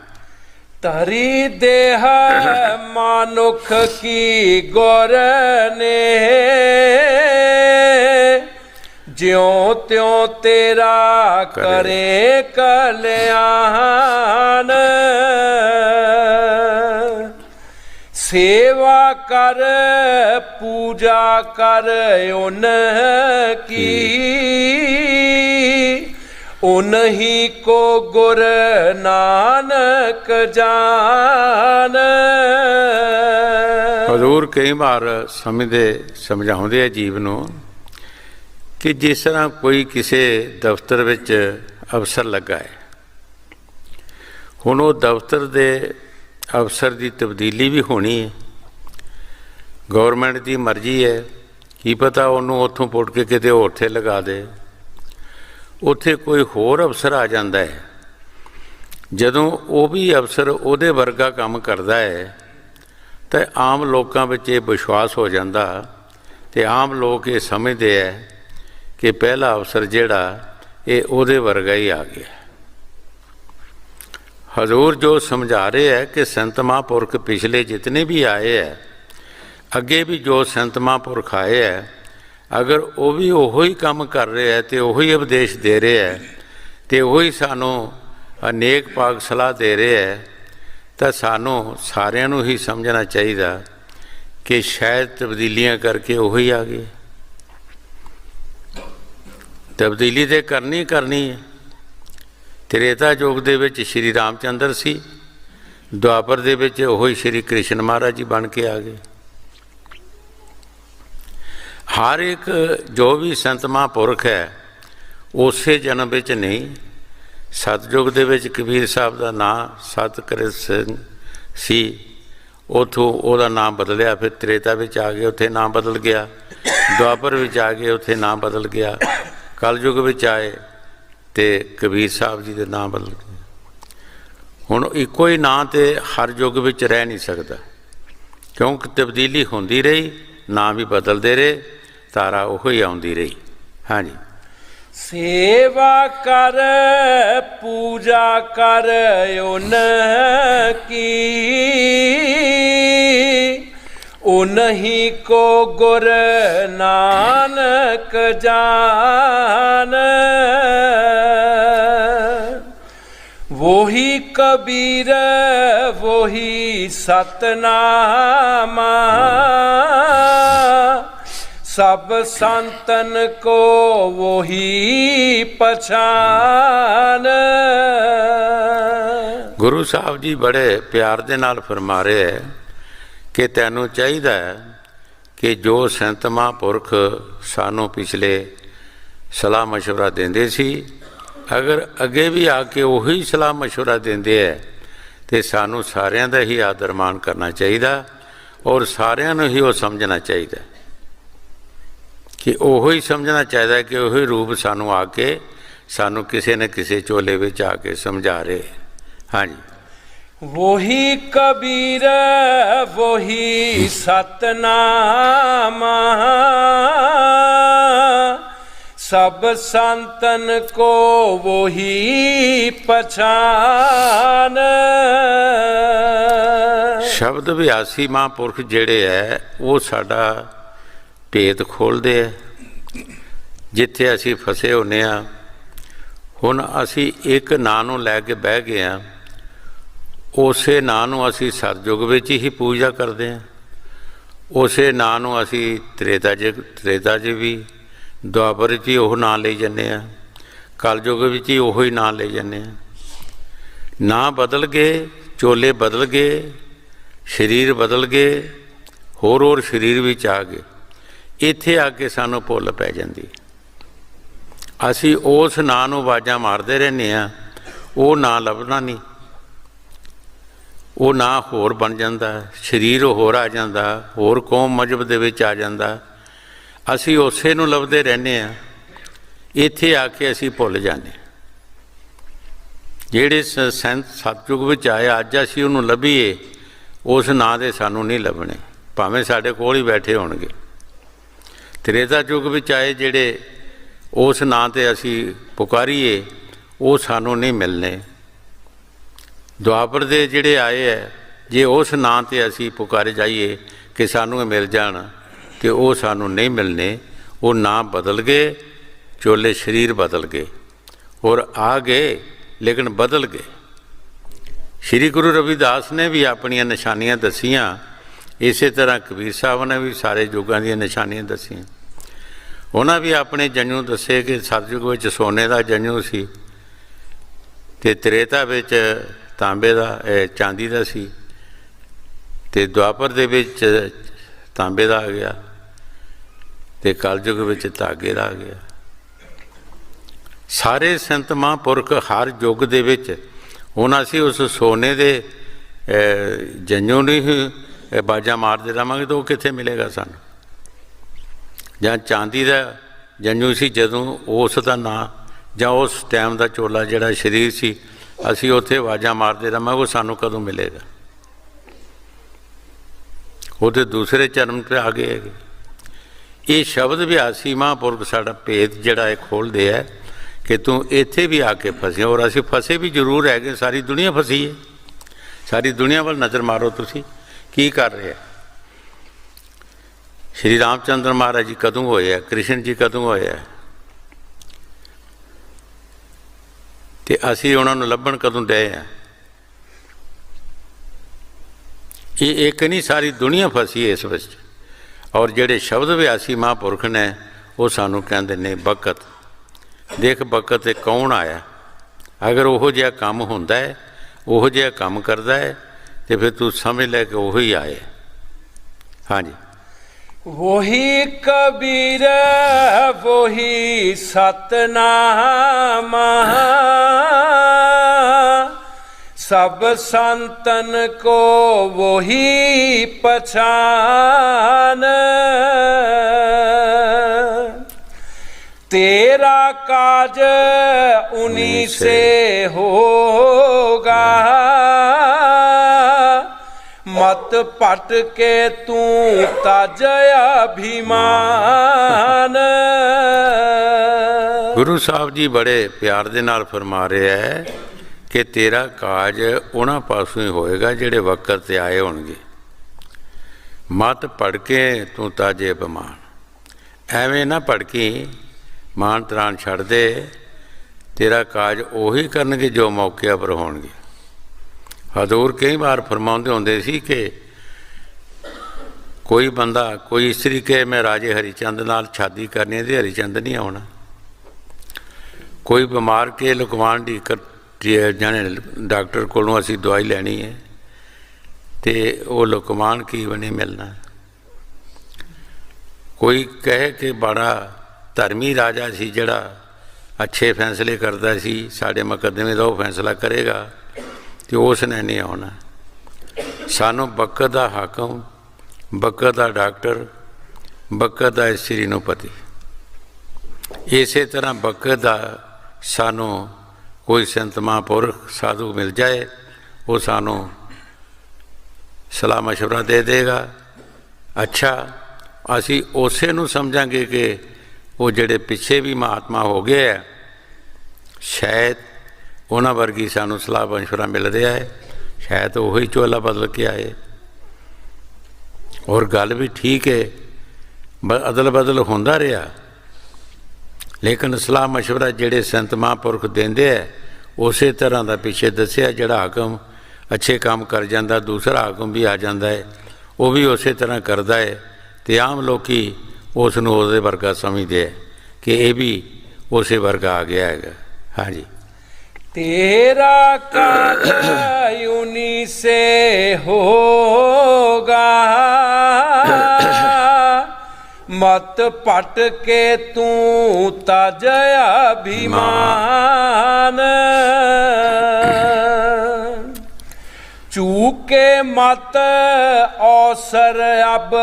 ਧਰੀ ਦੇਹ ਮਾਨੁਖ ਕੀ ਗੁਰ ਨੇ, ਜਿਉ ਤਿਉ ਤੇਰਾ ਕਰੇ ਕਲਿਆਣ। ਸੇਵਾ ਕਰ ਪੂਜਾ ਕਰ ਉਨ ਕੀ, ਉਨਹੀ ਕੋ ਗੁਰ ਨਾਨਕ ਜਾਨ। ਹਜ਼ੂਰ ਕਈ ਵਾਰ ਸਮਝਾਉਂਦੇ ਆ ਜੀਵ ਨੂੰ ਕਿ ਜਿਸ ਤਰ੍ਹਾਂ ਕੋਈ ਕਿਸੇ ਦਫ਼ਤਰ ਵਿੱਚ ਅਫਸਰ ਲੱਗਾ ਹੈ, ਹੁਣ ਉਹ ਦਫ਼ਤਰ ਦੇ ਅਫਸਰ ਦੀ ਤਬਦੀਲੀ ਵੀ ਹੋਣੀ ਹੈ। ਗੌਰਮੈਂਟ ਦੀ ਮਰਜ਼ੀ ਹੈ, ਕੀ ਪਤਾ ਉਹਨੂੰ ਉੱਥੋਂ ਪੁੱਟ ਕੇ ਕਿਤੇ ਹੋਰ ਥੇ ਲਗਾ ਦੇ। ਉੱਥੇ ਕੋਈ ਹੋਰ ਅਫਸਰ ਆ ਜਾਂਦਾ ਹੈ। ਜਦੋਂ ਉਹ ਵੀ ਅਫਸਰ ਉਹਦੇ ਵਰਗਾ ਕੰਮ ਕਰਦਾ ਹੈ ਤਾਂ ਆਮ ਲੋਕਾਂ ਵਿੱਚ ਇਹ ਵਿਸ਼ਵਾਸ ਹੋ ਜਾਂਦਾ ਅਤੇ ਆਮ ਲੋਕ ਇਹ ਸਮਝਦੇ ਹੈ ਕਿ ਪਹਿਲਾ ਅਫਸਰ ਜਿਹੜਾ ਇਹ ਉਹਦੇ ਵਰਗਾ ਹੀ ਆ ਗਿਆ। ਹਜ਼ੂਰ ਜੋ ਸਮਝਾ ਰਹੇ ਹੈ ਕਿ ਸੰਤ ਮਹਾਂਪੁਰਖ ਪਿਛਲੇ ਜਿਤਨੇ ਵੀ ਆਏ ਹੈ, ਅੱਗੇ ਵੀ ਜੋ ਸੰਤ ਮਹਾਂਪੁਰਖ ਆਏ ਹੈ, ਅਗਰ ਉਹ ਵੀ ਉਹੋ ਹੀ ਕੰਮ ਕਰ ਰਹੇ ਹੈ ਅਤੇ ਉਹੀ ਉਪਦੇਸ਼ ਦੇ ਰਹੇ ਹੈ ਅਤੇ ਉਹੀ ਸਾਨੂੰ ਅਨੇਕ ਪਾਕ ਸਲਾਹ ਦੇ ਰਹੇ ਹੈ, ਤਾਂ ਸਾਨੂੰ ਸਾਰਿਆਂ ਨੂੰ ਹੀ ਸਮਝਣਾ ਚਾਹੀਦਾ ਕਿ ਸ਼ਾਇਦ ਤਬਦੀਲੀਆਂ ਕਰਕੇ ਉਹੀ ਆ ਗਏ। ਤਬਦੀਲੀ ਤਾਂ ਕਰਨੀ ਹੈ। ਤ੍ਰੇਤਾ ਯੁੱਗ ਦੇ ਵਿੱਚ ਸ਼੍ਰੀ ਰਾਮ ਚੰਦਰ ਸੀ, ਦੁਆਪਰ ਦੇ ਵਿੱਚ ਉਹੀ ਸ਼੍ਰੀ ਕ੍ਰਿਸ਼ਨ ਮਹਾਰਾਜ ਜੀ ਬਣ ਕੇ ਆ ਗਏ। ਹਰ ਇੱਕ ਜੋ ਵੀ ਸੰਤ ਮਹਾਂਪੁਰਖ ਹੈ ਉਸੇ ਜਨਮ ਵਿੱਚ ਨਹੀਂ। ਸਤਯੁਗ ਦੇ ਵਿੱਚ ਕਬੀਰ ਸਾਹਿਬ ਦਾ ਨਾਂ ਸਤਕ੍ਰਿਤ ਸਿੰਘ ਸੀ, ਉੱਥੋਂ ਉਹਦਾ ਨਾਮ ਬਦਲਿਆ, ਫਿਰ ਤ੍ਰੇਤਾ ਵਿੱਚ ਆ ਗਏ, ਉੱਥੇ ਨਾਮ ਬਦਲ ਗਿਆ। ਦੁਆਪਰ ਵਿੱਚ ਆ ਗਏ, ਉੱਥੇ ਨਾਮ ਬਦਲ ਗਿਆ। ਕਲਯੁਗ ਵਿੱਚ ਆਏ ਤੇ ਕਬੀਰ ਸਾਹਿਬ ਜੀ ਦੇ ਨਾਂ ਬਦਲ ਗਏ। ਹੁਣ ਇੱਕੋ ਹੀ ਨਾਂ ਤੇ ਹਰ ਯੁੱਗ ਵਿੱਚ ਰਹਿ ਨਹੀਂ ਸਕਦਾ, ਕਿਉਂਕਿ ਤਬਦੀਲੀ ਹੁੰਦੀ ਰਹੀ, ਨਾਂ ਵੀ ਬਦਲਦੇ ਰਹੇ, ਤਾਰਾ ਉਹੋ ਹੀ ਆਉਂਦੀ ਰਹੀ। ਹਾਂਜੀ। सेवा कर पूजा कर उनकी, उन्हीं को गुर नानक जान, वही कबीर वही सतनामा, सब संतन को वही पहचान। ਗੁਰੂ ਸਾਹਿਬ ਜੀ ਬੜੇ ਪਿਆਰ ਦੇ ਨਾਲ ਫਰਮਾ ਰਹੇ ਹੈ ਕਿ ਤੈਨੂੰ ਚਾਹੀਦਾ ਹੈ ਕਿ ਜੋ ਸੰਤ ਮਹਾਂਪੁਰਖ ਸਾਨੂੰ ਪਿਛਲੇ ਸਲਾਹ ਮਸ਼ਵਰਾ ਦਿੰਦੇ ਸੀ, ਅਗਰ ਅੱਗੇ ਵੀ ਆ ਕੇ ਉਹੀ ਸਲਾਹ ਮਸ਼ਵਰਾ ਦਿੰਦੇ ਹੈ ਤੇ ਸਾਨੂੰ ਸਾਰਿਆਂ ਦਾ ਹੀ ਆਦਰ ਮਾਣ ਕਰਨਾ ਚਾਹੀਦਾ, ਔਰ ਸਾਰਿਆਂ ਨੂੰ ਹੀ ਉਹ ਸਮਝਣਾ ਚਾਹੀਦਾ ਕਿ ਉਹੋ ਹੀ ਸਮਝਣਾ ਚਾਹੀਦਾ ਕਿ ਉਹੀ ਰੂਪ ਸਾਨੂੰ ਆ ਕੇ ਸਾਨੂੰ ਕਿਸੇ न ਕਿਸੇ ਚੋਲੇ ਵਿੱਚ ਆ ਕੇ ਸਮਝਾ ਰਹੇ। ਹਾਂਜੀ। वही कबीर वही सतनामा, सब संतन को वही पहचान। ਸ਼ਬਦ ਅਭਿਆਸੀ ਮਹਾਂਪੁਰਖ ਜਿਹੜੇ ਹੈ ਉਹ ਸਾਡਾ ਭੇਦ ਖੋਲ੍ਹਦੇ ਹੈ, ਜਿੱਥੇ ਅਸੀਂ ਫਸੇ ਹੁੰਦੇ ਹਾਂ। ਹੁਣ ਅਸੀਂ ਇੱਕ ਨਾਂ ਨੂੰ ਲੈ ਕੇ ਬਹਿ ਗਏ ਹਾਂ, ਉਸੇ ਨਾਂ ਨੂੰ ਅਸੀਂ ਸਤਿਯੁਗ ਵਿੱਚ ਹੀ ਪੂਜਾ ਕਰਦੇ ਹਾਂ, ਉਸੇ ਨਾਂ ਨੂੰ ਅਸੀਂ ਤ੍ਰੇਤਾ 'ਚ ਵੀ, ਦੁਆਪਰ 'ਚ ਹੀ ਉਹ ਨਾਂ ਲਈ ਜਾਂਦੇ ਹਾਂ, ਕਲਯੁਗ ਵਿੱਚ ਹੀ ਉਹੀ ਨਾਂ ਲਈ ਜਾਂਦੇ ਹਾਂ। ਨਾਂ ਬਦਲ ਗਏ, ਚੋਲੇ ਬਦਲ ਗਏ, ਸਰੀਰ ਬਦਲ ਗਏ, ਹੋਰ ਸਰੀਰ ਵਿੱਚ ਆ ਗਏ। ਇੱਥੇ ਆ ਕੇ ਸਾਨੂੰ ਭੁੱਲ ਪੈ ਜਾਂਦੀ, ਅਸੀਂ ਉਸ ਨਾਂ ਨੂੰ ਆਵਾਜ਼ਾਂ ਮਾਰਦੇ ਰਹਿੰਦੇ ਹਾਂ, ਉਹ ਨਾਂ ਲੱਭਣਾ ਨਹੀਂ, ਉਹ ਨਾਂ ਹੋਰ ਬਣ ਜਾਂਦਾ, ਸਰੀਰ ਹੋਰ ਆ ਜਾਂਦਾ, ਹੋਰ ਕੌਮ ਮਜ਼ਹਬ ਦੇ ਵਿੱਚ ਆ ਜਾਂਦਾ, ਅਸੀਂ ਉਸੇ ਨੂੰ ਲੱਭਦੇ ਰਹਿੰਦੇ ਹਾਂ। ਇੱਥੇ ਆ ਕੇ ਅਸੀਂ ਭੁੱਲ ਜਾਂਦੇ। ਜਿਹੜੇ ਸੰਤ ਸਤਿਯੁਗ ਵਿੱਚ ਆਏ, ਅੱਜ ਅਸੀਂ ਉਹਨੂੰ ਲੱਭੀਏ, ਉਸ ਨਾਂ ਦੇ ਸਾਨੂੰ ਨਹੀਂ ਲੱਭਣੇ, ਭਾਵੇਂ ਸਾਡੇ ਕੋਲ ਹੀ ਬੈਠੇ ਹੋਣਗੇ। ਤ੍ਰੇਤਾ ਯੁੱਗ ਵਿੱਚ ਆਏ ਜਿਹੜੇ, ਉਸ ਨਾਂ 'ਤੇ ਅਸੀਂ ਪੁਕਾਰੀਏ, ਉਹ ਸਾਨੂੰ ਨਹੀਂ ਮਿਲਣੇ। ਦੁਆਪਰ ਦੇ ਜਿਹੜੇ ਆਏ ਹੈ, ਜੇ ਉਸ ਨਾਂ 'ਤੇ ਅਸੀਂ ਪੁਕਾਰੇ ਜਾਈਏ ਕਿ ਸਾਨੂੰ ਇਹ ਮਿਲ ਜਾਣ, ਅਤੇ ਉਹ ਸਾਨੂੰ ਨਹੀਂ ਮਿਲਣੇ। ਉਹ ਨਾਂ ਬਦਲ ਗਏ, ਚੋਲੇ ਸਰੀਰ ਬਦਲ ਗਏ, ਔਰ ਆ ਗਏ ਲੇਕਿਨ ਬਦਲ ਗਏ। ਸ਼੍ਰੀ ਗੁਰੂ ਰਵਿਦਾਸ ਨੇ ਵੀ ਆਪਣੀਆਂ ਨਿਸ਼ਾਨੀਆਂ ਦੱਸੀਆਂ, ਇਸੇ ਤਰ੍ਹਾਂ ਕਬੀਰ ਸਾਹਿਬ ਨੇ ਵੀ ਸਾਰੇ ਯੁੱਗਾਂ ਦੀਆਂ ਨਿਸ਼ਾਨੀਆਂ ਦੱਸੀਆਂ। ਉਹਨਾਂ ਵੀ ਆਪਣੇ ਜੰਝੂ ਦੱਸੇ ਕਿ ਸਤਿਯੁਗ ਵਿੱਚ ਸੋਨੇ ਦਾ ਜੰਝੂ ਸੀ, ਅਤੇ ਤ੍ਰੇਤਾ ਵਿੱਚ ਤਾਂਬੇ ਦਾ ਚਾਂਦੀ ਦਾ ਸੀ, ਅਤੇ ਦੁਆਪਰ ਦੇ ਵਿੱਚ ਤਾਂਬੇ ਦਾ ਆ ਗਿਆ, ਅਤੇ ਕਲਯੁਗ ਵਿੱਚ ਧਾਗੇ ਦਾ ਆ ਗਿਆ। ਸਾਰੇ ਸੰਤ ਮਹਾਂਪੁਰਖ ਹਰ ਯੁੱਗ ਦੇ ਵਿੱਚ, ਹੁਣ ਅਸੀਂ ਉਸ ਸੋਨੇ ਦੇ ਜੰਝੂ ਨੂੰ ਹੀ ਬਾਜਾਂ ਮਾਰਦੇ ਰਹਾਂਗੇ ਤਾਂ ਉਹ ਕਿੱਥੇ ਮਿਲੇਗਾ ਸਾਨੂੰ। ਜਾਂ ਚਾਂਦੀ ਦਾ ਜੰਝੂ ਸੀ ਜਦੋਂ, ਉਸ ਦਾ ਨਾਂ ਜਾਂ ਉਸ ਟਾਈਮ ਦਾ ਚੋਲਾ ਜਿਹੜਾ ਸਰੀਰ ਸੀ, ਅਸੀਂ ਉੱਥੇ ਆਵਾਜ਼ਾਂ ਮਾਰਦੇ ਰਹਾਂਗੇ, ਉਹ ਸਾਨੂੰ ਕਦੋਂ ਮਿਲੇਗਾ। ਉਹ ਤਾਂ ਦੂਸਰੇ ਜਨਮ 'ਤੇ ਆ ਗਏ ਹੈਗੇ। ਇਹ ਸ਼ਬਦ ਅਭਿਆਸੀ ਮਹਾਂਪੁਰਖ ਸਾਡਾ ਭੇਦ ਜਿਹੜਾ ਇਹ ਖੋਲ੍ਹਦੇ ਹੈ ਕਿ ਤੂੰ ਇੱਥੇ ਵੀ ਆ ਕੇ ਫਸੇ, ਔਰ ਅਸੀਂ ਫਸੇ ਵੀ ਜ਼ਰੂਰ ਹੈਗੇ। ਸਾਰੀ ਦੁਨੀਆ ਫਸੀ ਹੈ। ਸਾਰੀ ਦੁਨੀਆ ਵੱਲ ਨਜ਼ਰ ਮਾਰੋ, ਤੁਸੀਂ ਕੀ ਕਰ ਰਹੇ? ਸ਼੍ਰੀ ਰਾਮ ਚੰਦਰ ਮਹਾਰਾਜ ਜੀ ਕਦੋਂ ਹੋਏ ਆ? ਕ੍ਰਿਸ਼ਨ ਜੀ ਕਦੋਂ ਹੋਏ ਆ? ਅਤੇ ਅਸੀਂ ਉਹਨਾਂ ਨੂੰ ਲੱਭਣ ਕਦੋਂ ਡਏ ਆ? ਇਹ ਇੱਕ ਨਹੀਂ, ਸਾਰੀ ਦੁਨੀਆ ਫਸੀ ਇਸ ਵਿੱਚ। ਔਰ ਜਿਹੜੇ ਸ਼ਬਦ ਅਭਿਆਸੀ ਮਹਾਂਪੁਰਖ ਨੇ, ਉਹ ਸਾਨੂੰ ਕਹਿੰਦੇ ਨੇ ਬਕਤ ਦੇਖ, ਬਕਤ ਤੇ ਕੌਣ ਆਇਆ। ਅਗਰ ਉਹੋ ਜਿਹਾ ਕੰਮ ਹੁੰਦਾ ਹੈ, ਉਹੋ ਜਿਹਾ ਕੰਮ ਕਰਦਾ ਹੈ, ਤੇ ਫਿਰ ਤੂੰ ਸਮਝ ਲੈ ਕਿ ਉਹੀ ਆਏ। ਹਾਂਜੀ। वही कबीर वही सतनामा, सब संतन को वही पहचान। तेरा काज उन्हीं से होगा, मत पट के तू तज अभिमान। ਗੁਰੂ ਸਾਹਿਬ ਜੀ ਬੜੇ ਪਿਆਰ ਦੇ ਨਾਲ ਫਰਮਾ ਰਿਹਾ ਹੈ ਕਿ ਤੇਰਾ ਕਾਜ ਉਹਨਾਂ ਪਾਸੋਂ ਹੀ ਹੋਏਗਾ ਜਿਹੜੇ ਵਕਤ ਤੇ ਆਏ ਹੋਣਗੇ। ਮਤ ਪੜ ਕੇ ਤੂੰ ਤਾਜੇ ਅਪਮਾਨ, ਐਵੇਂ ਨਾ ਭੜਕੀ, ਮਾਨ ਤਰਾਨ ਛੱਡ ਦੇ। ਤੇਰਾ ਕਾਜ ਉਹੀ ਕਰਨਗੇ ਜੋ ਮੌਕੇ ਪਰ ਹੋਣਗੇ। ਹਜ਼ੂਰ ਕਈ ਵਾਰ ਫਰਮਾਉਂਦੇ ਹੁੰਦੇ ਸੀ ਕਿ ਕੋਈ ਬੰਦਾ, ਕੋਈ ਇਸਤਰੀ ਕਹੇ ਮੈਂ ਰਾਜੇ ਹਰੀਚੰਦ ਨਾਲ ਸ਼ਾਦੀ ਕਰਨੀ ਹੈ ਤੇ ਹਰੀਚੰਦ ਨਹੀਂ ਆਉਣਾ। ਕੋਈ ਬਿਮਾਰ ਕੇ ਲੁਕਵਾਨ ਦੀ ਜਾਣੇ ਡਾਕਟਰ ਕੋਲੋਂ ਅਸੀਂ ਦਵਾਈ ਲੈਣੀ ਹੈ ਤੇ ਉਹ ਲੁਕਮਾਨ ਕੀ ਵੀ ਨਹੀਂ ਮਿਲਣਾ। ਕੋਈ ਕਹੇ ਕਿ ਬੜਾ ਧਰਮੀ ਰਾਜਾ ਸੀ ਜਿਹੜਾ ਅੱਛੇ ਫੈਸਲੇ ਕਰਦਾ ਸੀ, ਸਾਡੇ ਮੁਕੱਦਮੇ ਦਾ ਉਹ ਫੈਸਲਾ ਕਰੇਗਾ, ਤੇ ਉਸ ਨੇ ਨਹੀਂ ਆਉਣਾ। ਸਾਨੂੰ ਵਕਤ ਦਾ ਹਾਕਮ, ਵਕਤ ਦਾ ਡਾਕਟਰ, ਵਕਤ ਦਾ ਇਸਤਰੀ ਨੂੰ ਪਤੀ, ਇਸੇ ਤਰ੍ਹਾਂ ਵਕਤ ਦਾ ਸਾਨੂੰ ਕੋਈ ਸੰਤ ਮਹਾਂਪੁਰਖ ਸਾਧੂ ਮਿਲ ਜਾਏ, ਉਹ ਸਾਨੂੰ ਸਲਾਹ ਮਸ਼ਵਰਾ ਦੇ ਦੇਗਾ। ਅੱਛਾ, ਅਸੀਂ ਉਸੇ ਨੂੰ ਸਮਝਾਂਗੇ ਕਿ ਉਹ ਜਿਹੜੇ ਪਿੱਛੇ ਵੀ ਮਹਾਤਮਾ ਹੋ ਗਏ ਹੈ, ਸ਼ਾਇਦ ਉਹਨਾਂ ਵਰਗੀ ਸਾਨੂੰ ਸਲਾਹ ਮਸ਼ਵਰਾ ਮਿਲ ਰਿਹਾ ਹੈ, ਸ਼ਾਇਦ ਉਹੀ ਚੋਲਾ ਬਦਲ ਕੇ ਆਏ। ਔਰ ਗੱਲ ਵੀ ਠੀਕ ਹੈ, ਅਦਲ ਬਦਲ ਹੁੰਦਾ ਰਿਹਾ, ਲੇਕਿਨ ਸਲਾਹ ਮਸ਼ਵਰਾ ਜਿਹੜੇ ਸੰਤ ਮਹਾਂਪੁਰਖ ਦਿੰਦੇ ਹੈ ਉਸੇ ਤਰ੍ਹਾਂ ਦਾ ਪਿੱਛੇ ਦੱਸਿਆ। ਜਿਹੜਾ ਹਾਕਮ ਅੱਛੇ ਕੰਮ ਕਰ ਜਾਂਦਾ, ਦੂਸਰਾ ਹਾਕਮ ਵੀ ਆ ਜਾਂਦਾ ਹੈ, ਉਹ ਵੀ ਉਸੇ ਤਰ੍ਹਾਂ ਕਰਦਾ ਹੈ, ਅਤੇ ਆਮ ਲੋਕ ਉਸ ਨੂੰ ਉਹਦੇ ਵਰਗਾ ਸਮਝਦੇ ਹੈ ਕਿ ਇਹ ਵੀ ਉਸੇ ਵਰਗਾ ਆ ਗਿਆ ਹੈਗਾ। ਹਾਂਜੀ। तेरा काज उन्हीं से होगा, मत पट के तू तज अभिमान। चूके मत अवसर अब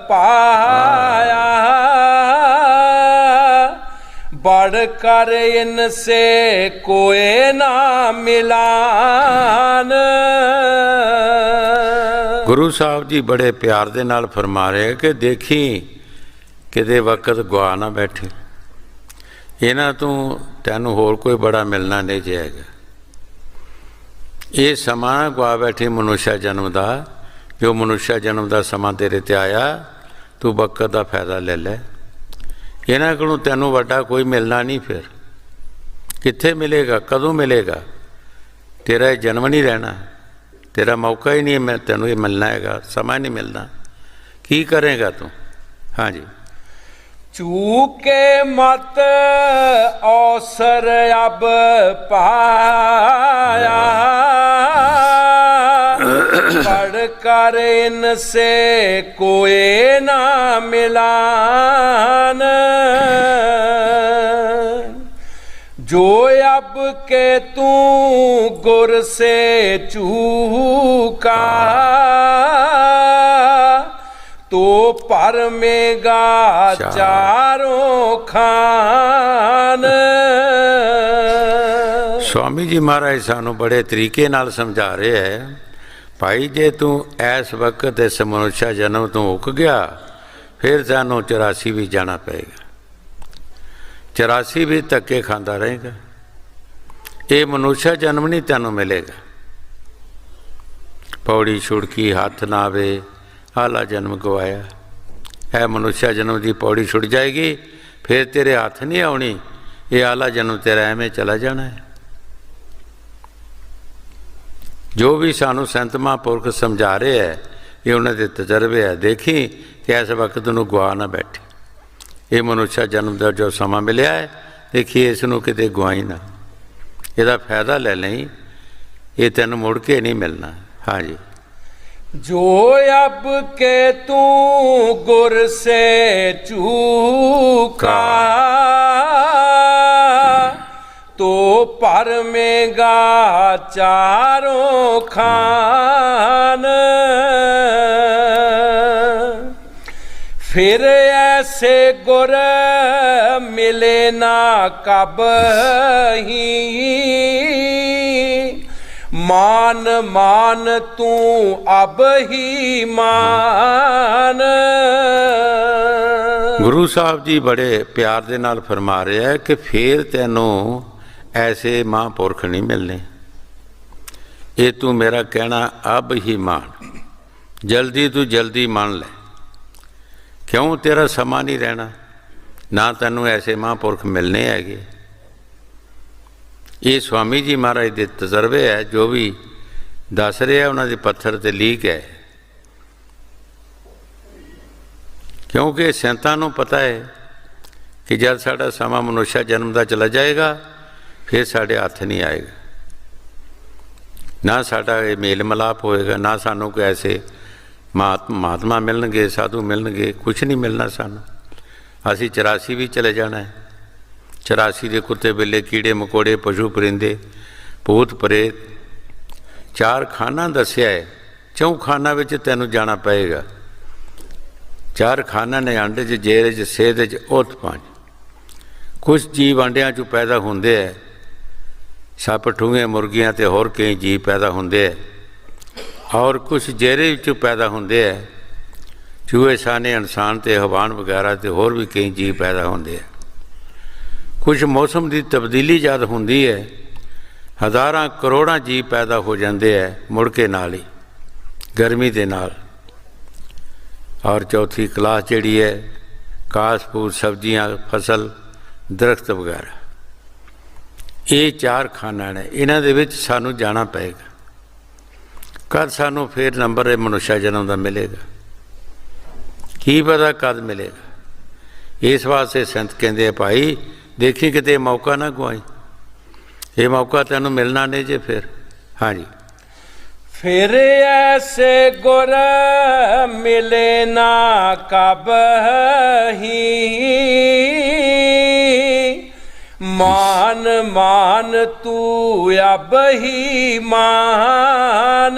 पाया, बढ़ कर इनसे कोई ना मिलान। ਗੁਰੂ ਸਾਹਿਬ ਜੀ ਬੜੇ ਪਿਆਰ ਦੇ ਨਾਲ ਫਰਮਾ ਰਹੇ ਕਿ ਦੇਖੀ ਕਿਤੇ ਵਕਤ ਗਵਾ ਨਾ ਬੈਠੇ, ਇਹਨਾਂ ਤੋਂ ਤੈਨੂੰ ਹੋਰ ਕੋਈ ਬੜਾ ਮਿਲਣਾ ਨਹੀਂ ਜਾਏਗਾ। ਇਹ ਸਮਾਂ ਗਵਾ ਬੈਠੇ ਮਨੁੱਖਾ ਜਨਮ ਦਾ, ਜੋ ਮਨੁੱਖਾ ਜਨਮ ਦਾ ਸਮਾਂ ਤੇਰੇ 'ਤੇ ਆਇਆ, ਤੂੰ ਵਕਤ ਦਾ ਫਾਇਦਾ ਲੈ ਲੈ। ਇਹਨਾਂ ਕੋਲੋਂ ਤੈਨੂੰ ਵੱਡਾ ਕੋਈ ਮਿਲਣਾ ਨਹੀਂ। ਫਿਰ ਕਿੱਥੇ ਮਿਲੇਗਾ, ਕਦੋਂ ਮਿਲੇਗਾ? ਤੇਰਾ ਇਹ ਜਨਮ ਨਹੀਂ ਰਹਿਣਾ, ਤੇਰਾ ਮੌਕਾ ਹੀ ਨਹੀਂ ਮੈਂ ਤੈਨੂੰ ਇਹ ਮਿਲਣਾ ਹੈਗਾ, ਸਮਾਂ ਨਹੀਂ ਮਿਲਣਾ। ਕੀ ਕਰੇਗਾ ਤੂੰ? ਹਾਂਜੀ। चूके मत अवसर अब पाया, पढ़ कर इनसे कोई ना मिलान। जो अब के तू गुर से चूका, तो परमेगा चारों खान। स्वामी जी महाराज सानू बड़े तरीके नाल समझा रहे है, भाई जे तू इस वक्त इस मनुष्य जन्म तो उक गया, फिर सानू 84 भी जाना पएगा, 84 भी धक्के खांदा रहेगा। ये मनुष्य जन्म नहीं तेनों मिलेगा। पौड़ी छुड़की हाथ ना आवे, आला जन्म गवाया। है मनुष्य जन्म की पौड़ी छुट जाएगी, फिर तेरे हाथ नहीं आनी, ये आला जन्म तेरा एवें चला जाना है। जो भी सानू संत महापुरख समझा रहे हैं, ये उन्होंने तजर्बे है। देखी कि इस वक्त नूं गवा ना बैठे, ये मनुष्य जन्म का जो समा मिलिया है, देखिए इसनूं किते गवाई ना, इसका फायदा ले लें, ये तेन मुड़ के नहीं मिलना। हाँ जी। जो अब के तू गुर से चूका, तो परमेगा चारों खान। फिर ऐसे गुर मिले ना कब ही, मान मान तू अब ही मान। ਗੁਰੂ ਸਾਹਿਬ ਜੀ ਬੜੇ ਪਿਆਰ ਦੇ ਨਾਲ ਫਰਮਾ ਰਿਹਾ ਹੈ ਕਿ ਫੇਰ ਤੈਨੂੰ ਐਸੇ ਮਹਾਂਪੁਰਖ ਨਹੀਂ ਮਿਲਨੇ, ਇਹ ਤੂੰ ਮੇਰਾ ਕਹਿਣਾ ਅਬ ਹੀ ਮਾਨ, ਜਲਦੀ ਤੂੰ ਜਲਦੀ ਮੰਨ ਲੈ। ਕਿਉਂ? ਤੇਰਾ ਸਮਾਂ ਨਹੀਂ ਰਹਿਣਾ, ਨਾ ਤੈਨੂੰ ਐਸੇ ਮਹਾਂਪੁਰਖ ਮਿਲਨੇ ਹੈਗੇ। ਇਹ ਸਵਾਮੀ ਜੀ ਮਹਾਰਾਜ ਦੇ ਤਜਰਬੇ ਹੈ, ਜੋ ਵੀ ਦੱਸ ਰਿਹਾ ਉਹਨਾਂ ਦੇ ਪੱਥਰ 'ਤੇ ਲੀਕ ਹੈ। ਕਿਉਂਕਿ ਸੰਤਾਂ ਨੂੰ ਪਤਾ ਹੈ ਕਿ ਜਦ ਸਾਡਾ ਸਮਾਂ ਮਨੁੱਖਾ ਜਨਮ ਦਾ ਚਲਾ ਜਾਏਗਾ, ਫਿਰ ਸਾਡੇ ਹੱਥ ਨਹੀਂ ਆਏਗਾ, ਨਾ ਸਾਡਾ ਇਹ ਮੇਲ ਮਿਲਾਪ ਹੋਏਗਾ, ਨਾ ਸਾਨੂੰ ਕੋਈ ਐਸੇ ਮਹਾਤਮਾ ਮਿਲਣਗੇ, ਸਾਧੂ ਮਿਲਣਗੇ, ਕੁਛ ਨਹੀਂ ਮਿਲਣਾ ਸਾਨੂੰ। ਅਸੀਂ 84 ਵੀ ਚਲੇ ਜਾਣਾ ਹੈ। 84 ਦੇ ਕੁੱਤੇ ਬਿੱਲੇ, ਕੀੜੇ ਮਕੌੜੇ, ਪਸ਼ੂ ਪਰਿੰਦੇ, ਭੂਤ ਪ੍ਰੇਤ, 4 ਖਾਨਾ ਦੱਸਿਆ ਹੈ। 4 ਖਾਨਾ ਵਿੱਚ ਤੈਨੂੰ ਜਾਣਾ ਪਏਗਾ। 4 ਖਾਨਾ ਨੇ ਅੰਡੇ 'ਚ, ਜੇਰ 'ਚ, ਸੇਧ 'ਚ, ਉਤ 5। ਕੁਛ ਜੀਵ ਅੰਡਿਆਂ 'ਚੋਂ ਪੈਦਾ ਹੁੰਦੇ ਹੈ, ਸੱਪ, ਠੂੰਗੇ, ਮੁਰਗੀਆਂ ਅਤੇ ਹੋਰ ਕਈ ਜੀਵ ਪੈਦਾ ਹੁੰਦੇ ਹੈ। ਔਰ ਕੁਛ ਜੇਰੇ ਵਿੱਚੋਂ ਪੈਦਾ ਹੁੰਦੇ ਹੈ, ਚੂਹੇ, ਸਾਨੇ, ਇਨਸਾਨ ਅਤੇ ਹਵਾਨ ਵਗੈਰਾ ਅਤੇ ਹੋਰ ਵੀ ਕਈ ਜੀਵ ਪੈਦਾ ਹੁੰਦੇ ਹੈ। ਕੁਛ ਮੌਸਮ ਦੀ ਤਬਦੀਲੀ ਜਦ ਹੁੰਦੀ ਹੈ, ਹਜ਼ਾਰਾਂ ਕਰੋੜਾਂ ਜੀਵ ਪੈਦਾ ਹੋ ਜਾਂਦੇ ਹੈ ਮੁੜ ਕੇ ਨਾਲ ਹੀ, ਗਰਮੀ ਦੇ ਨਾਲ। ਔਰ ਚੌਥੀ ਕਲਾਸ ਜਿਹੜੀ ਹੈ, ਘਾਸ ਫੂਸ, ਸਬਜ਼ੀਆਂ, ਫਸਲ, ਦਰਖਤ ਵਗੈਰਾ। ਇਹ 4 ਖਾਨਾ ਨੇ, ਇਹਨਾਂ ਦੇ ਵਿੱਚ ਸਾਨੂੰ ਜਾਣਾ ਪਏਗਾ। ਕਦ ਸਾਨੂੰ ਫਿਰ ਨੰਬਰ ਇਹ ਮਨੁੱਖਾ ਜਨਮ ਦਾ ਮਿਲੇਗਾ, ਕੀ ਪਤਾ ਕਦ ਮਿਲੇਗਾ। ਇਸ ਵਾਸਤੇ ਸੰਤ ਕਹਿੰਦੇ ਆ, ਭਾਈ ਦੇਖੀ ਕਿਤੇ ਮੌਕਾ ਨਾ ਗਵਾਈ, ਇਹ ਮੌਕਾ ਤੈਨੂੰ ਮਿਲਣਾ ਨਹੀਂ ਜੇ ਫਿਰ। ਹਾਂਜੀ। फिर ऐसे गुर मिले ना कब ही, मान मान तू अब ही मान।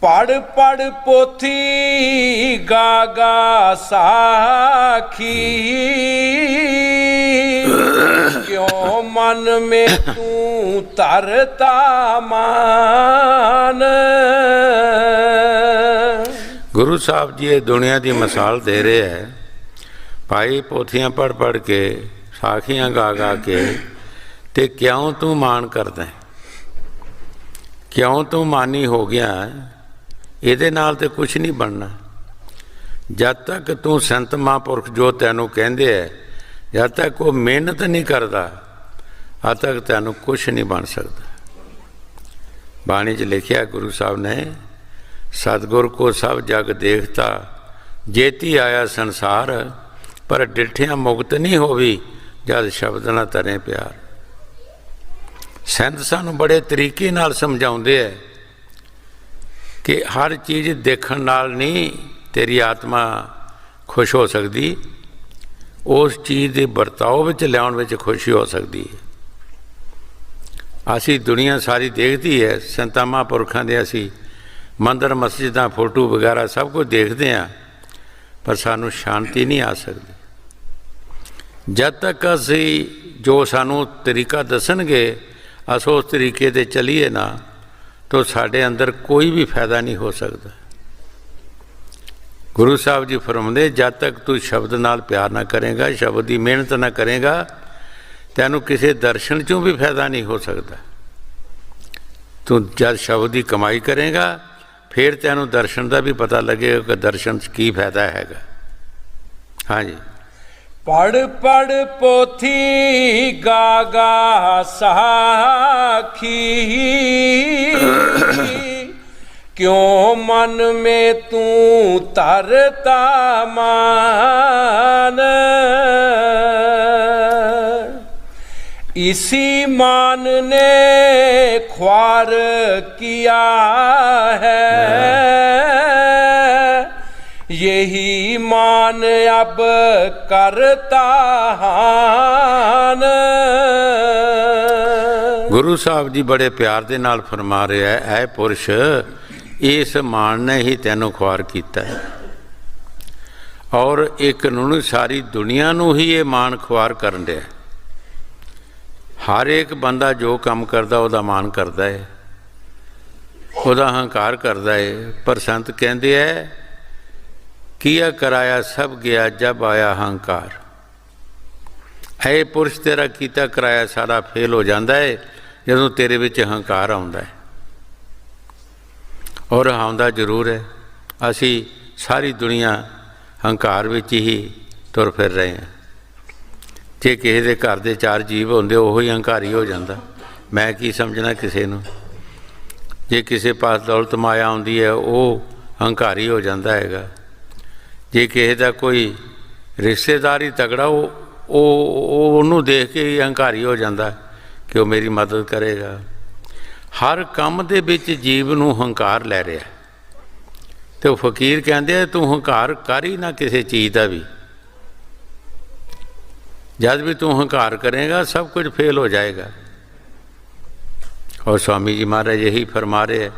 पढ़ पढ़ पोथी गा गा साखी, क्यों मन में तू तरता मान। ਗੁਰੂ ਸਾਹਿਬ ਜੀ ਇਹ ਦੁਨੀਆ ਦੀ ਮਿਸਾਲ ਦੇ ਰਹੇ ਹੈ। ਭਾਈ ਪੋਥੀਆਂ ਪੜ੍ਹ ਪੜ੍ਹ ਕੇ, ਸਾਖੀਆਂ ਗਾ ਗਾ ਕੇ, ਤੇ ਕਿਉਂ ਤੂੰ ਮਾਣ ਕਰਦਾ, ਕਿਉਂ ਤੂੰ ਮਾਨੀ ਹੋ ਗਿਆ। ਇਹਦੇ ਨਾਲ ਤੇ ਕੁਛ ਨਹੀਂ ਬਣਨਾ। ਜਦ ਤੱਕ ਤੂੰ ਸੰਤ ਮਹਾਂਪੁਰਖ ਜੋ ਤੈਨੂੰ ਕਹਿੰਦੇ ਹੈ, ਜਦ ਤੱਕ ਉਹ ਮਿਹਨਤ ਨਹੀਂ ਕਰਦਾ, ਅੱਜ ਤੱਕ ਤੈਨੂੰ ਕੁਛ ਨਹੀਂ ਬਣ ਸਕਦਾ। ਬਾਣੀ 'ਚ ਲਿਖਿਆ ਗੁਰੂ ਸਾਹਿਬ ਨੇ, ਸਤਿਗੁਰ ਕੋ ਸਭ ਜਗ ਦੇਖਤਾ, ਜੇਤੀ ਆਇਆ ਸੰਸਾਰ, ਪਰ ਡਿਠਿਆ ਮੁਕਤ ਨਹੀਂ ਹੋਵੀ, ਜਦ ਸ਼ਬਦ ਨਾ ਤਰੇ ਪਿਆਰ। ਸੰਤ ਸਾਨੂੰ ਬੜੇ ਤਰੀਕੇ ਨਾਲ ਸਮਝਾਉਂਦੇ ਹੈ ਕਿ ਹਰ ਚੀਜ਼ ਦੇਖਣ ਨਾਲ ਨਹੀਂ ਤੇਰੀ ਆਤਮਾ ਖੁਸ਼ ਹੋ ਸਕਦੀ, ਉਸ ਚੀਜ਼ ਦੇ ਵਰਤਾਓ ਵਿੱਚ ਲਿਆਉਣ ਵਿੱਚ ਖੁਸ਼ੀ ਹੋ ਸਕਦੀ ਹੈ। ਅਸੀਂ ਦੁਨੀਆ ਸਾਰੀ ਦੇਖਦੀ ਹੈ, ਸੰਤਾਂ ਮਹਾਂਪੁਰਖਾਂ ਦੇ ਅਸੀਂ ਮੰਦਰ, ਮਸਜਿਦਾਂ, ਫੋਟੋ ਵਗੈਰਾ ਸਭ ਕੁਝ ਦੇਖਦੇ ਹਾਂ, ਪਰ ਸਾਨੂੰ ਸ਼ਾਂਤੀ ਨਹੀਂ ਆ ਸਕਦੀ। ਜਦ ਤੱਕ ਅਸੀਂ ਜੋ ਸਾਨੂੰ ਤਰੀਕਾ ਦੱਸਣਗੇ ਅਸੀਂ ਉਸ ਤਰੀਕੇ 'ਤੇ ਚੱਲੀਏ ਨਾ, ਤਾਂ ਸਾਡੇ ਅੰਦਰ ਕੋਈ ਵੀ ਫਾਇਦਾ ਨਹੀਂ ਹੋ ਸਕਦਾ। ਗੁਰੂ ਸਾਹਿਬ ਜੀ ਫਰਮਾਉਂਦੇ, ਜਦ ਤੱਕ ਤੂੰ ਸ਼ਬਦ ਨਾਲ ਪਿਆਰ ਨਾ ਕਰੇਗਾ, ਸ਼ਬਦ ਦੀ ਮਿਹਨਤ ਨਾ ਕਰੇਗਾ, ਤੈਨੂੰ ਕਿਸੇ ਦਰਸ਼ਨ 'ਚੋਂ ਵੀ ਫਾਇਦਾ ਨਹੀਂ ਹੋ ਸਕਦਾ। ਤੂੰ ਜਦ ਸ਼ਬਦ ਦੀ ਕਮਾਈ ਕਰੇਗਾ, ਫਿਰ ਤੈਨੂੰ ਦਰਸ਼ਨ ਦਾ ਵੀ ਪਤਾ ਲੱਗੇਗਾ ਕਿ ਦਰਸ਼ਨ 'ਚ ਕੀ ਫਾਇਦਾ ਹੈਗਾ। ਹਾਂਜੀ। पढ़ पढ़ पोथी गा गा साखी, क्यों मन में तू तरता मान। इसी मान ने ख्वार किया है, यही मान अब करता हान। ਗੁਰੂ ਸਾਹਿਬ ਜੀ ਬੜੇ ਪਿਆਰ ਦੇ ਨਾਲ ਫਰਮਾ ਰਿਹਾ ਹੈ, ਐ ਪੁਰਸ਼ इस मान ने ही तैनूं खुआर कीता है और ये कानून सारी दुनिया नूं ही ये मान खुआर करन दिया। हर एक बंदा जो काम करदा उहदा मान करदा है, उहदा हंकार करदा है। पर संत कहंदे है किया कराया सब गया जब आया हंकार। ऐ पुरुष तेरा कीता कराया सारा फेल हो जाता है जदों तेरे विच हंकार आउंदा है। और आउंदा जरूर है। असी सारी दुनिया हंकार विच ही तुर फिर रहे हैं। जे किसी दे घर दे 4 जीव होंदे ओही हंकारी हो जाता, मैं की समझना किसी नूं। जे किसी पास दौलत माया आउंदी है वो हंकारी हो जाता है। जे किसी का कोई रिश्तेदार ही तगड़ा ਉਹਨੂੰ देख के ही हंकारी हो जाता कि वो मेरी मदद करेगा। हर काम दे विच जीव नूं हंकार लै रहा। तो फकीर कहते हैं तू हंकार कर ही ना किसी चीज़ का भी। जब भी तू हंकार करेगा सब कुछ फेल हो जाएगा। और स्वामी जी महाराज यही फरमा रहे हैं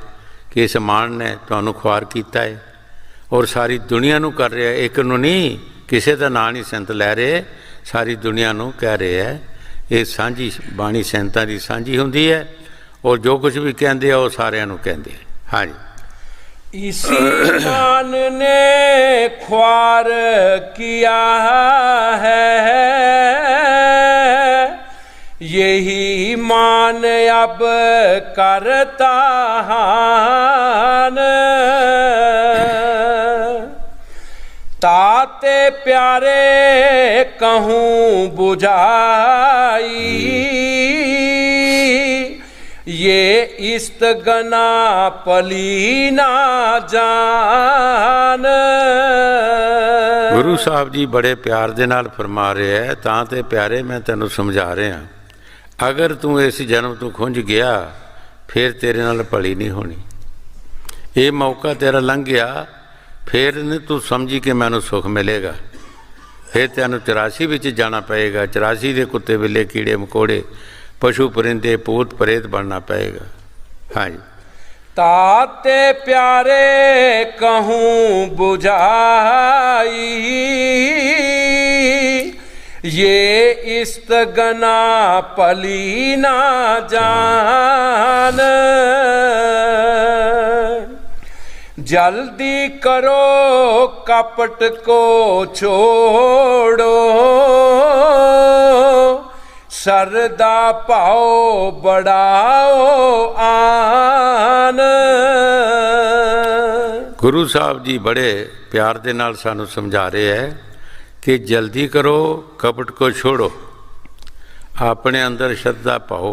कि इस मान ने तुहानू खुआर किया है और सारी दुनिया नू कर रहा है। एक नू नहीं, किसी का नाम नहीं संत लै रहे, सारी दुनिया नू कह रहे है। ये सांझी बाणी संतां दी सांझी हुंदी है और जो कुछ भी कहते हैं वो सारिਆਂ नू कहते हैं। हाँ जी। इसी मान ने ख्वार किया है, यही मान अब करता हान। ताते प्यारे कहूँ बुझाई, ये इस्तगना पली ना जान। गुरु साहब जी बड़े प्यार दे नाल फरमा रहे है, तां ते प्यारे मैं तेनों समझा रहा। अगर तू इस जन्म तू खुंज गया फिर तेरे नाल भली नहीं होनी। ये मौका तेरा लंघ गया फिर नहीं तू समझी कि मैनू सुख मिलेगा। फिर तेनों 84 विच जाना पएगा। 84 दे कुत्ते बिल्ले कीड़े मकोड़े पशु परिंदे भूत प्रेत बनना पड़ेगा। हाँ जी। ताते प्यारे कहूँ बुझाई, ये इस्तगना पली ना जान। जल्दी करो कपट को छोड़ो, सरदा पाओ बढ़ाओ आन। गुरु साहब जी बड़े प्यार दे नाल सानू समझा रहे हैं कि जल्दी करो कपट को छोड़ो, अपने अंदर श्रद्धा पाओ,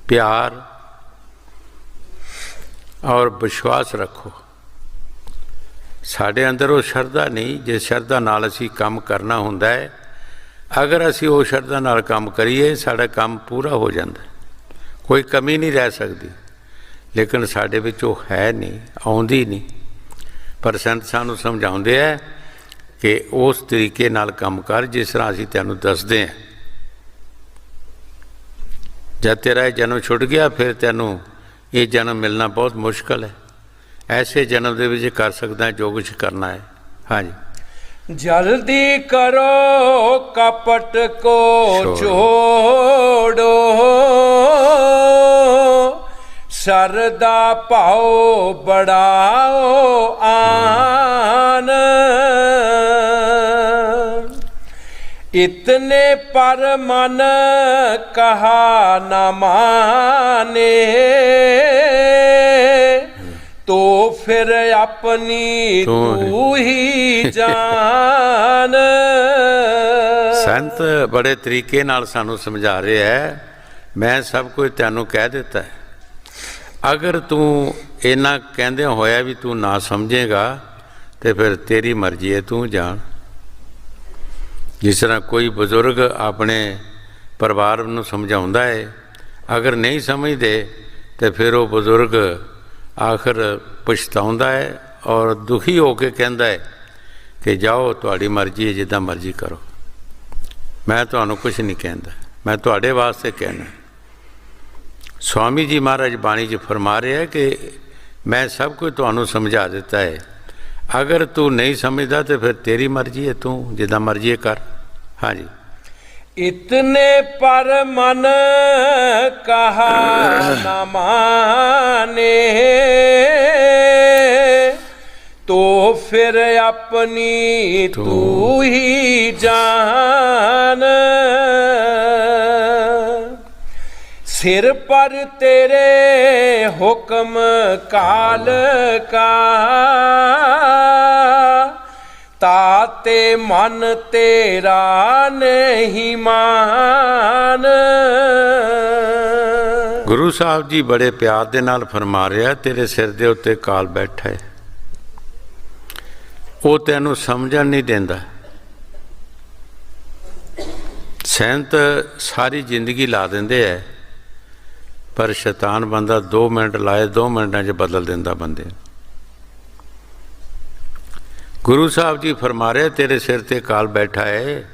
प्यार और विश्वास रखो। साढ़े अंदर वो श्रद्धा नहीं, जे श्रद्धा नाल असी काम करना हुंदा है। अगर असी वो श्रद्धा नाल काम करिए साड़ा काम पूरा हो जाता है, कोई कमी नहीं रह सकती। लेकिन साढ़े विच वो है नहीं, आउंदी नहीं। पर संत सानू समझाउंदे है कि उस तरीके नाल काम कर जिस तरह असी तैनू दसदे हैं। जब तेरा ये जन्म छुट गया फिर तैनू ये जन्म मिलना बहुत मुश्किल है। ऐसे जन्म दे विच कर सकदा है जो कुछ करना है। हाँ जी। जल्दी करो कपट को छोड़ो, सरदा पाओ बढ़ाओ आन। इतने पर मन कहा न माने, तो फिर अपनी तू ही जान। संत बड़े तरीके नाल सानू समझा रहे है, मैं सब कुछ तैनू कह दिता है। अगर तू इन्ना कहंदे होया भी तू ना समझेगा तो फिर तेरी मर्जी है, तू जान। जिस तरह कोई बुजुर्ग अपने परिवार नूं समझाउंदा है, अगर नहीं समझते तो फिर वो बुजुर्ग आखिर पछताउंदा है और दुखी होकर कहता है कि जाओ तुहाड़ी मर्जी है, जिद्दां मर्जी करो, मैं तुहानू कुछ नहीं कहता, मैं तुहाडे वास्ते कहना। स्वामी जी महाराज बाणी च फरमा रहे हैं कि मैं सब कुछ तुहानू समझा दिता है। अगर तू नहीं समझदा तो फिर तेरी मर्जी है, तू जिदा मर्जी कर। हाँ जी। इतने पर मन कहा न माने, तो फिर अपनी तू ही जान। सिर पर तेरे हुक्म काल का, ताते मन तेरा नहीं मान। गुरु साहब जी बड़े प्यार दे नाल फरमा रहा, तेरे सिर दे उत्ते काल बैठा है, वो तैनू समझण नहीं देंदा। सैंत सारी जिंदगी ला देंदे है, पर शैतान बंदा 2 मिनट लाए 2 मिनटां च बदल देंदा बंदे। गुरु साहब जी फरमा रहे, तेरे सिर ते काल बैठा है,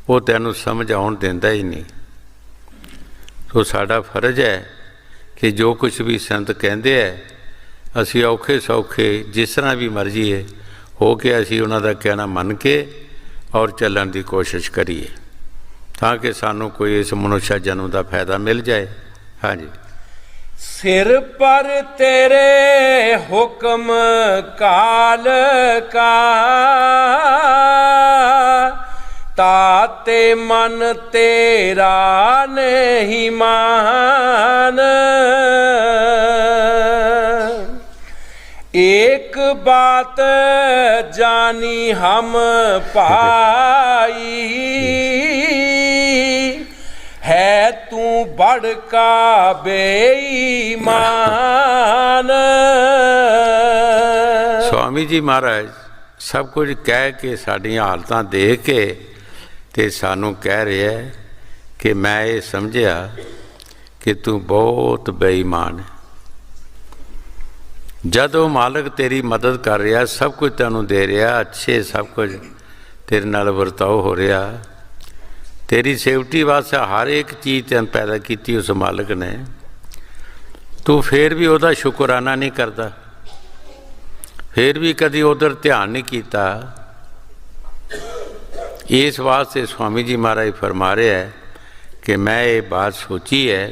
वो तैनू समझ आउण देंदा ही नहीं। तो साडा फर्ज है कि जो कुछ भी संत कहते हैं, असी औखे सौखे जिस तरह भी मर्जी है हो के असी उन्हां दा कहना मन के और चलण की कोशिश करिए, ताकि सानू कोई इस मनुष्य जन्म का फायदा मिल जाए। हाँ जी। सिर पर तेरे हुक्म काल का, ताते मन तेरा नहीं मान। एक बात जानी हम पाई, है तू बड़का बेईमान। स्वामी जी महाराज सब कुछ कह के साड़ियाँ हालतां देख के ते सानू कह रहे है कि मैं ये समझिया कि तू बहुत बेईमान है। जब वो मालिक तेरी मदद कर रहा, सब कुछ तेनू दे रहा, अच्छे सब कुछ तेरे नाल वर्ताव हो रहा, तेरी सेफ्टी वास्ते हर एक चीज़ तेन पैदा की उस मालिक ने, तू फिर भी उसका शुकराना नहीं करता, फिर भी कभी उधर ध्यान नहीं किया। इस वास्ते स्वामी जी महाराज फरमा रहे है कि मैं ये बात सोची है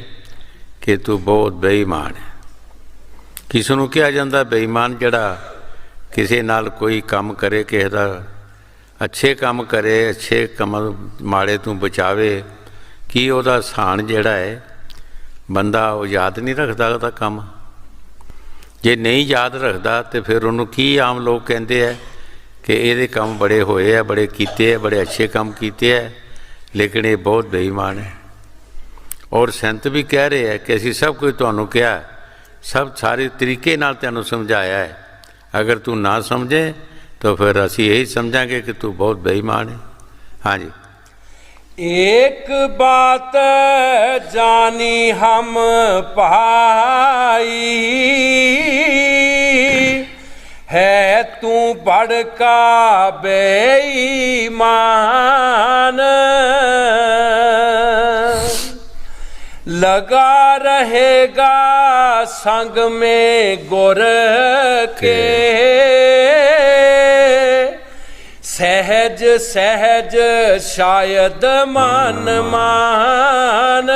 कि तू बहुत बेईमान है। किसी को कहा जाता बेईमान जड़ा किसी नाल कोई काम करे, किसी का अच्छे काम करे, अच्छे काम माड़े तू बचावे, कि वह स्थान जड़ा है बंदा वो याद नहीं रखता उसका काम। जे नहीं याद रखता तो फिर उन्होंने की आम लोग कहते हैं कि ये काम बड़े होए है, बड़े कीते है, बड़े अच्छे काम किए है, लेकिन ये बहुत बेईमान है। और संत भी कह रहे हैं कि असी सब कुछ तुहानू कहा, सब सारे तरीके नाल तैनू समझाया है, अगर तू ना समझे तो फिर असी यही समझांगे कि तू बहुत बेईमान है। हाँ जी। एक बात जानी हम पाई, है तू बड़का बेईमान। लगा रहेगा संग में गुर के, सहज सहज शायद मान मान।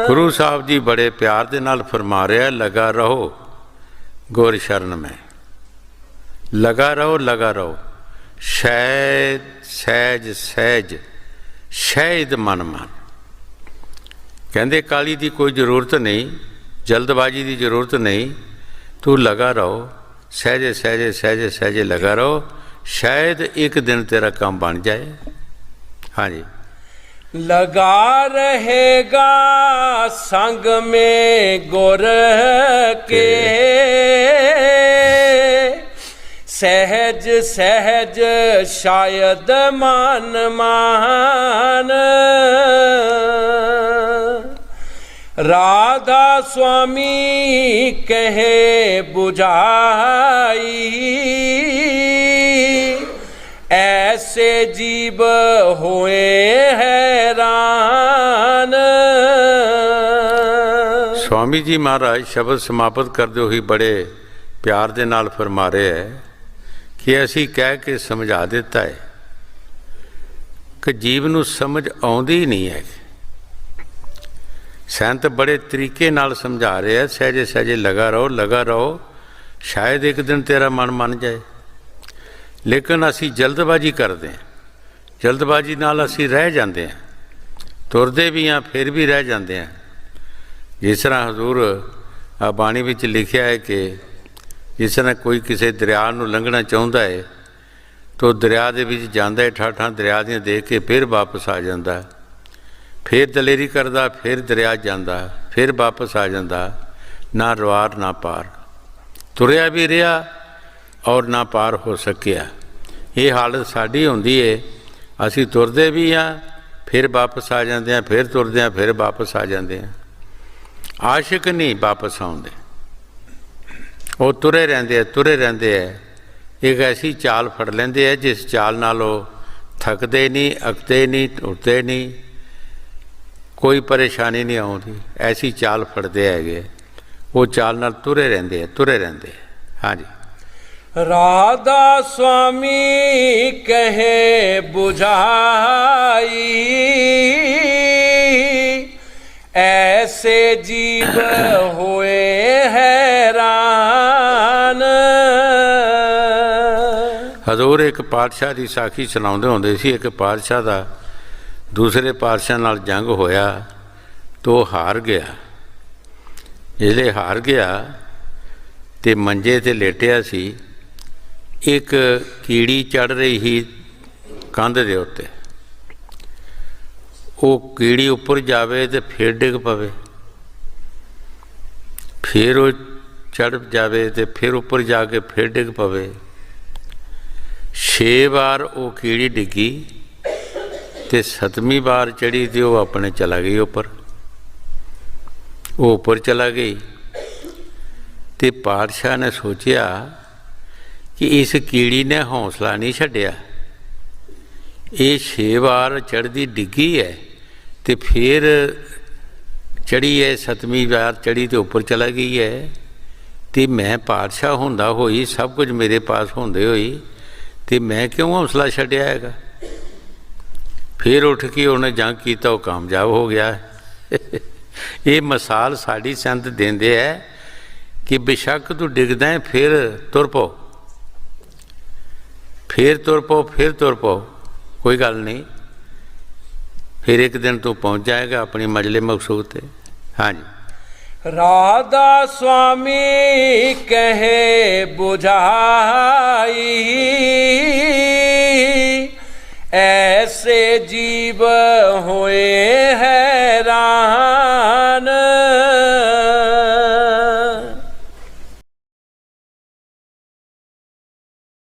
गुरु साहब जी बड़े प्यार दे नाल फरमा रहे, लगा रहो गुर शरण में, लगा रहो लगा रहो, शायद सहज सहज शायद मन मान। कहते काली की कोई जरूरत नहीं, जल्दबाजी की जरूरत नहीं, तू लगा रहो, सहजे सहजे सहजे सहजे लगा रहो, शायद एक दिन तेरा काम बन जाए। हाँ जी। लगा रहेगा संग में गुर के, सहज सहज शायद मान मान। राधा स्वामी कहे बुझाई, ऐसे जीव हुए हैरान। स्वामी स्वामी जी महाराज शब्द समाप्त करते हुए बड़े प्यार दे नाल फरमा रहे है कि असी कह के समझा दिता है कि जीव नूं समझ आउंदी ही नहीं है। संत बड़े तरीके नाल समझा रहे हैं, सहजे सहजे लगा रहो, शायद एक दिन तेरा मन मान जाए। लेकिन असी जल्दबाजी करते हैं, जल्दबाजी नाल असी रह जाते हैं, तुरदे भी हाँ फिर भी रह जाते हैं। जिस तरह हजूर बाणी विच लिखिया है कि जिस तरह कोई किसी दरिया नूं लंघना चाहुंदा है तो दरिया दे विच जांदा है, ठाठां दरिया दियां देख के फिर वापस आ जांदा, फिर दलेरी करदा, फिर दरिया जांदा, फिर वापस आ जांदा, ना रवार ना पार, तुरिया भी रहा और ना पार हो सकिया। ये हालत साडी हुंदी है, असी तुरदे भी हाँ फिर वापस आ जाते हैं, फिर तुरदे हैं फिर वापस आ जाते हैं। आशिक नहीं वापस आउंदे, वो तुरे रहंदे है। एक ऐसी चाल फड़ लेंदे है जिस चाल नाल वो थकते नहीं, अकते नहीं, उठते नहीं, कोई परेशानी नहीं आउंदी। ऐसी चाल फड़ते है, वो चाल नाल तुरे रहंदे है। हाँ जी। राधा स्वामी कहे बुझाई, ऐसे जीव होए हैरान। हजूर एक पातशाह की साखी सुनाते होंदे सी। एक पातशाह का दूसरे पातशाह नाल जंग होया तो हार गया। जिसले हार गया तो मंजे ते लेटिया सी, एक कीड़ी चढ़ रही ही कंध दे उत्ते। वो कीड़ी उपर जावे तो फिर डिग पवे, फिर वो चढ़ जावे तो फिर उपर जाके फिर डिग पवे। 6 बार वो कीड़ी डिगी तो 7वीं बार चढ़ी तो वो अपने चला गई उपर। वो उपर चला गई तो पातशाह ने सोचा कि इस कीड़ी ने हौसला नहीं छड्डिया, ये 6 बार चढ़ती डिगी है तो फिर चढ़ी है, 7वीं बार चढ़ी तो उपर चला गई है। तो मैं पातशाह होंदा होई, सब कुछ मेरे पास होंदे होई, तो मैं क्यों हौसला छड्डिया हैगा। फिर उठ के उन्हें जंग किया, वो कामयाब हो गया। ये मिसाल साड़ी संत देंदे है कि बेशक तू डिगदा है फिर तुर पो, फिर तुर पो, कोई गल नहीं, फिर एक दिन तू पहुँच जाएगा अपनी मंजिल मकसूद ते। हाँ जी। राधा स्वामी कहे बुझाई, ऐसे जीव होए हैं